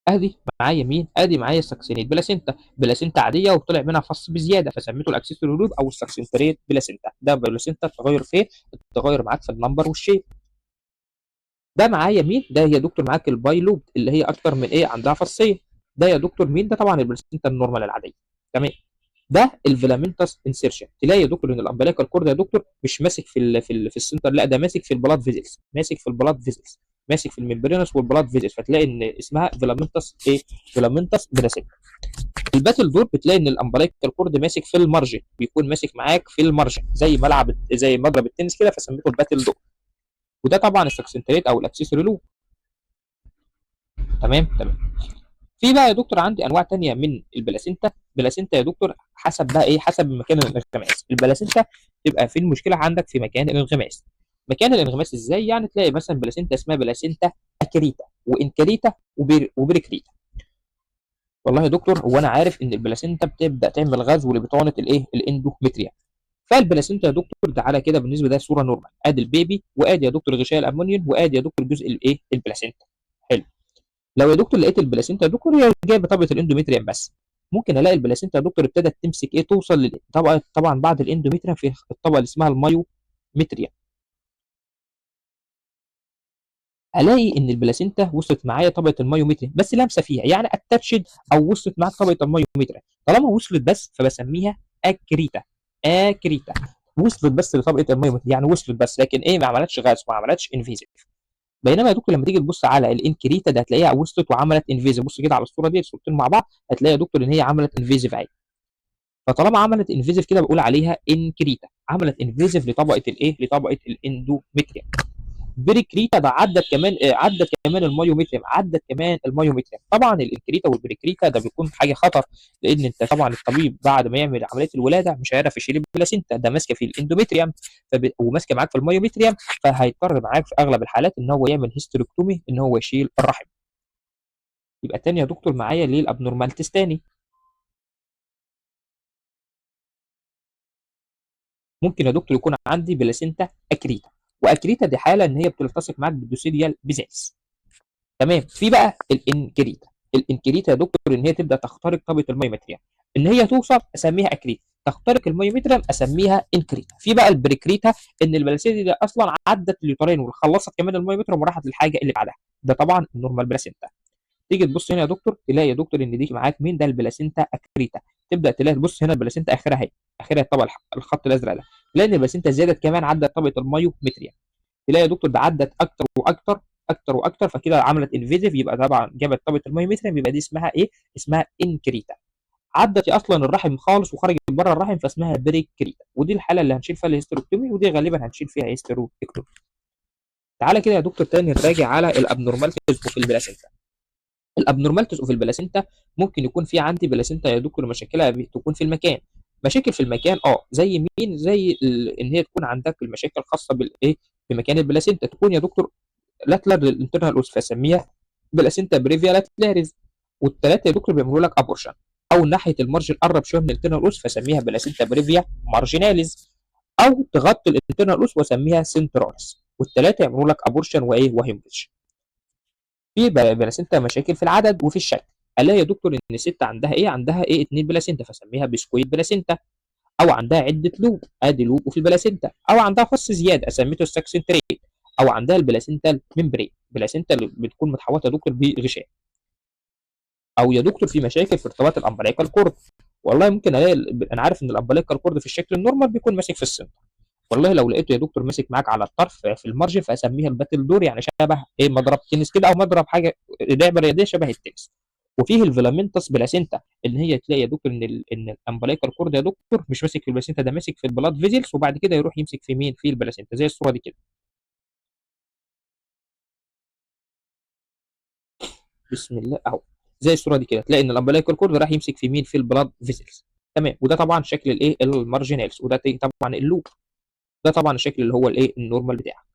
ادي معايا مين؟ ادي معايا السكسينيت بلاسينتا، بلاسينتا عاديه وطلع منها فص بزياده فسميته الاكسسوري لوب او السكسنتريت بلاسينتا. ده بلاسينتا التغير فين؟ التغير معاك في النمبر والشيب. ده معايا مين؟ ده يا دكتور معاك الباي لوب اللي هي اكتر من ايه؟ عندها فصين. ده يا دكتور مين؟ ده طبعا البلاسينتا النورمال العاديه. تمام. ده الفيلامنتس انسيرشن. تلاقي يا دكتور ان الامبليكال كورد يا دكتور مش ماسك في السنتر، لا ده ماسك في البلاد فيزلز، ماسك في البلاد فيزلز، ماسك في الممبرينس والبلاد فيزلز، فتلاقي ان اسمها فيلامنتس ايه؟ فيلامنتس براسيل. الباتل دور بتلاقي ان الامبليكال كورد ماسك في المارجن، بيكون ماسك معاك في المارجن زي ملعب، زي مضرب التنس كده، فسميته الباتل دور. وده طبعا السكسنتريت او الاكسسوري لوب. تمام. في بقى يا دكتور عندي انواع تانية من البلاسينتا. بلاسينتا يا دكتور حسب بقى ايه؟ حسب مكان الانغماس. البلاسينتا تبقى في المشكله عندك في مكان الانغماس. مكان الانغماس ازاي؟ يعني تلاقي مثلا بلاسينتا اسمها بلاسينتا اكريتا وانكريتا وبريكريتا. والله يا دكتور هو انا عارف ان البلاسينتا بتبدا تعمل غزو لبطانه الايه؟ الاندومتريا. فالبلاسينتا يا دكتور تعالى كده بالنسبه ده صوره نورمال، ادي البيبي وادي يا دكتور غشاء الامونيون وادي يا دكتور جزء الايه؟ البلاسينتا. حلو. لو يا دكتور لقيت البلاسينتا يا دكتور هي جايبه طبقه الاندوميتريم بس، ممكن الاقي البلاسينتا يا دكتور ابتدت تمسك ايه؟ توصل للطبقه طبعا بعد الاندوميتريم في الطبقه اللي اسمها المايوميتريا. الاقي ان البلاسينتا وصلت معايا طبقه المايوميتريم بس لامسه فيها، يعني اتاتشد او وصلت معاك طبقه المايوميتريم. طالما وصلت بس فبسميها اكريتا. اكريتا وصلت بس لطبقه المايوميتريم، يعني وصلت بس لكن ايه؟ ما عملتش غاز، ما عملتش انفيزيف. بينما يا دكتور لما تيجي تبص على الانكريتا ده هتلاقيها وصلت وعملت انفيزيف. بص كده على الصوره دي، الصورتين مع بعض، هتلاقي يا دكتور ان هي عملت انفيزيف عادي. فطالما عملت انفيزيف كده بقول عليها انكريتا، عملت انفيزيف لطبقه الايه؟ لطبقه الاندوميتريم. بريكريتا ده عدت كمان عدت كمان المايوميتريم، عدت كمان المايوميتريم. طبعا الانكريتا والبريكريتا ده بيكون حاجه خطر، لان انت طبعا الطبيب بعد ما يعمل عمليه الولاده مش هيعرف يشيل البلاسينتا، ده ماسكه في الاندوميتريم وماسكه معاك في المايوميتريم، فهيضطر معاك في اغلب الحالات ان هو يعمل هيستريكتومي، ان هو يشيل الرحم. يبقى تاني يا دكتور معايا ليه الابنورمالتيز تاني؟ ممكن يا دكتور يكون عندي بلاسينتا اكريتا، واكريتا دي حاله ان هي بتلتصق معاك بالدوسيديال بيزنس. تمام. في بقى الانكريتا. الانكريتا يا دكتور ان هي تبدا تخترق طبقه الميومتريم، ان هي توصل اسميها اكريتا، تخترق الميومتريم اسميها انكريتا. في بقى البريكريتا ان البلاسينتا دي اصلا عدت اليوترين وخلصت كمان الميومتريم وراحت للحاجه اللي بعدها، ده طبعا النورمال بلاسينتا. تيجي تبص هنا يا دكتور تلاقي يا دكتور ان دي معاك مين ده البلاسينتا اكريتا. تبدا تلاقي تبص هنا البلاسينتا اخرها اهي، اخرها طبعا الخط الازرق ده، تلاقي ان البلاسينتا زادت كمان عدت طبقه المايومتريا. تلاقي يا دكتور ده عدت اكتر واكتر اكتر واكتر، فكده عملت انفيزيف، يبقى طبعا جابت طبقه المايومتريا، يبقى دي اسمها ايه؟ اسمها انكريتا. عدت اصلا الرحم خالص وخرجت بره الرحم فاسمها بريكريتا، ودي الحاله اللي هنشيل فيها الهيستروكتومي، ودي غالبا هنشيل فيها هيستروكتومي. تعالى كده يا دكتور تاني نراجع على الابنورماليتيز اوف البلاسينتا. الابنورماليتيز اوف البلاسينتا ممكن يكون في عندي بلاسينتا يا دكتور مشاكلها تكون في المكان. مشاكل في المكان زي مين؟ زي ان هي تكون عندك المشاكل الخاصه بالايه؟ بمكان البلاسينتا، تكون يا دكتور لاتلر للانترنال اوس فسميها بلاسينتا بريفيا لاتلاريز. والثلاثه يا دكتور بيعملوا لك ابورشن، او ناحيه المارجن قرب شويه من الانترنال اوس فسميها بلاسينتا بريفيا مارجيناليز، او تغطي الانترنال اوس وسميها سنتراليس، والثلاثه يعملوا لك ابورشن وايه؟ وهيمبج. في بلاسينتا مشاكل في العدد وفي الشكل. الاقي يا دكتور ان ست عندها ايه؟ عندها ايه؟ 2 بلاسينتا فسميها بسكويت بلاسينتا، او عندها عده لوب، ادي لوب وفي البلاسينتا، او عندها فص زياده اسميته الساكسنتريت، او عندها البلاسينتا الممبرين، بلاسينتا اللي بتكون متحوطه يا دكتور بغشاء. او يا دكتور في مشاكل في ارتباط الامبليكال كورد. والله ممكن الاقي، انا عارف ان الامبليكال كورد في الشكل النورمال بيكون ماسك في السنتر، والله لو لقيته يا دكتور ماسك معاك على الطرف في المارجن فاسميها الباتل دور، يعني شبه ايه؟ مضرب تنس كده، او مضرب حاجه لعبه رياضيه شبه التنس. وفيه الفيلامنتس بلاسينتا، ان هي تلاقي يا دكتور ان ان الامبليكال كورد يا دكتور مش ماسك في البلاسينتا، ده ماسك في البلاد فيزلز، وبعد كده يروح يمسك في مين؟ في البلاسينتا، زي الصوره دي كده. بسم الله اهو، زي الصوره دي كده تلاقي ان الامبليكال كورد راح يمسك في مين؟ في البلاد فيزلز. تمام، وده طبعا شكل الايه؟ المارجينالز، وده طبعا اللوب. ده طبعا الشكل اللي هو الايه؟ النورمال بتاعك.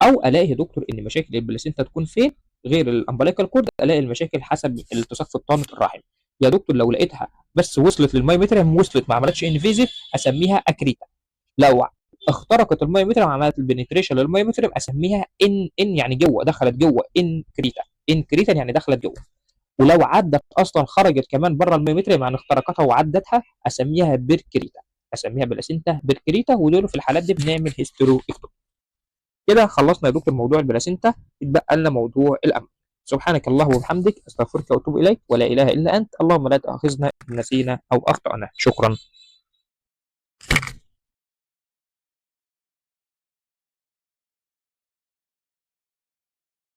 او الاقي يا دكتور ان مشاكل البلاسينتا تكون فين غير الامبليكال كورد؟ الاقي المشاكل حسب الالتصاق في بطانه الرحم. يا دكتور لو لقيتها بس وصلت للمايومتريم، وصلت ما عملتش انفيزيف، اسميها اكريتا. لو اخترقت المايومتريم وعملت البنتريشن للمايومتريم اسميها ان يعني جوه، دخلت جوه، ان كريتا. ان كريتا يعني دخلت جوه. ولو عدت اصلا خرجت كمان بره المايومتريم يعني اخترقتها وعدتها، اسميها بيركريتا، اسميها بلاسينتا بيركريتا. ودول في الحالات دي بنعمل هيسترو. كده خلصنا يا دكتور موضوع البلاسينتا، اتبقى لنا موضوع الامل. سبحانك اللهم وبحمدك استغفرك واتوب اليك، ولا اله الا انت، اللهم لا تؤاخذنا ان نسينا او اخطانا. شكرا.